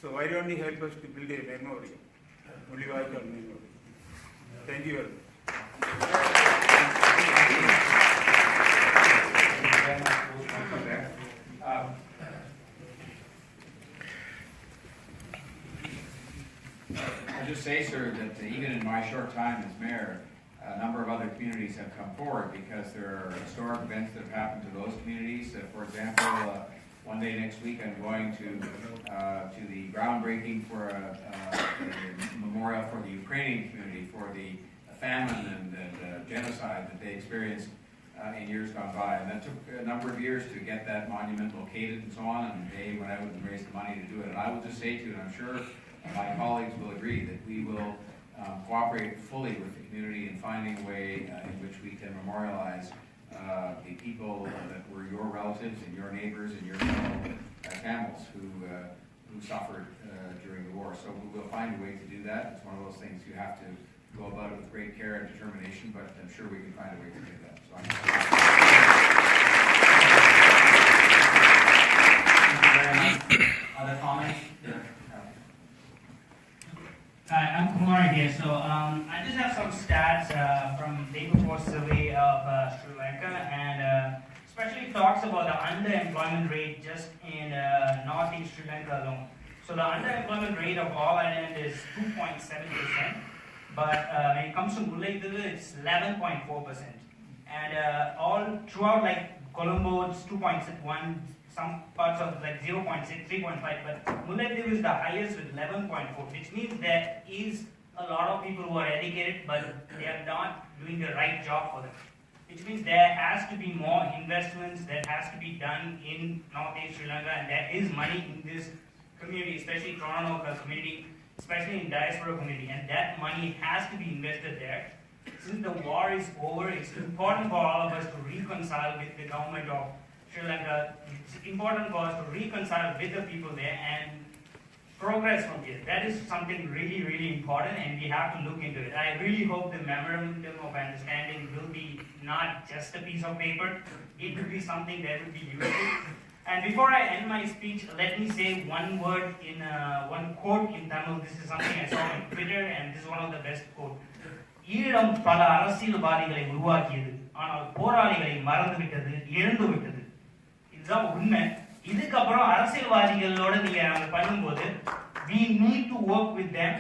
So why don't you help us to build a memorial, Mullivaka memorial? Thank you very much. I'll just say, sir, that even in my short time as mayor, a number of other communities have come forward because there are historic events that have happened to those communities. For example, one day next week I'm going to the groundbreaking for a memorial for the Ukrainian community for the famine and genocide that they experienced in years gone by. And that took a number of years to get that monument located and so on, and they went out and raised the money to do it. And I will just say to you, and I'm sure my colleagues will agree, that we will cooperate fully with the community in finding a way in which we can memorialize the people that were your relatives and your neighbors and your fellow Tamils who suffered during the war. So we will find a way to do that. It's one of those things you have to go about it with great care and determination, but I'm sure we can find a way to do that. So Thank you very much. Other comments? Yeah. Hi, I'm Kumar here. So I just have some stats from labor force survey of Sri Lanka, and especially talks about the underemployment rate just in northeast Sri Lanka alone. So the underemployment rate of all island is 2.7%, but when it comes to Mullaidu, it's 11.4%, and all throughout like Colombo, it's 2.1. Some parts of like 0.6, 3.5, but Mullaidu is the highest with 11.4, which means there is a lot of people who are educated, but they are not doing the right job for them. Which means there has to be more investments that has to be done in northeast Sri Lanka, and there is money in this community, especially Torontowva community, especially in diaspora community, and that money has to be invested there. Since the war is over, it's important for all of us to reconcile with the government of Sri Lanka. It's important for us to reconcile with the people there and progress from here. That is something really, really important, and we have to look into it. I really hope the memorandum of understanding will be not just a piece of paper. It will be something that will be useful. And before I end my speech, let me say one word in one quote in Tamil. This is something I saw on Twitter, and this is one of the best quotes. Eelam பல அரசியல்வாதிகளை உருவாக்கியது, ஆனால் போராளிகளை மறந்துவிட்டது, இழந்து விட்டது. இதுதான் உண்மை. இதுக்கப்புறம் அரசியல்வாதிகளோட நீங்க பண்ணும்போது we need to work with them.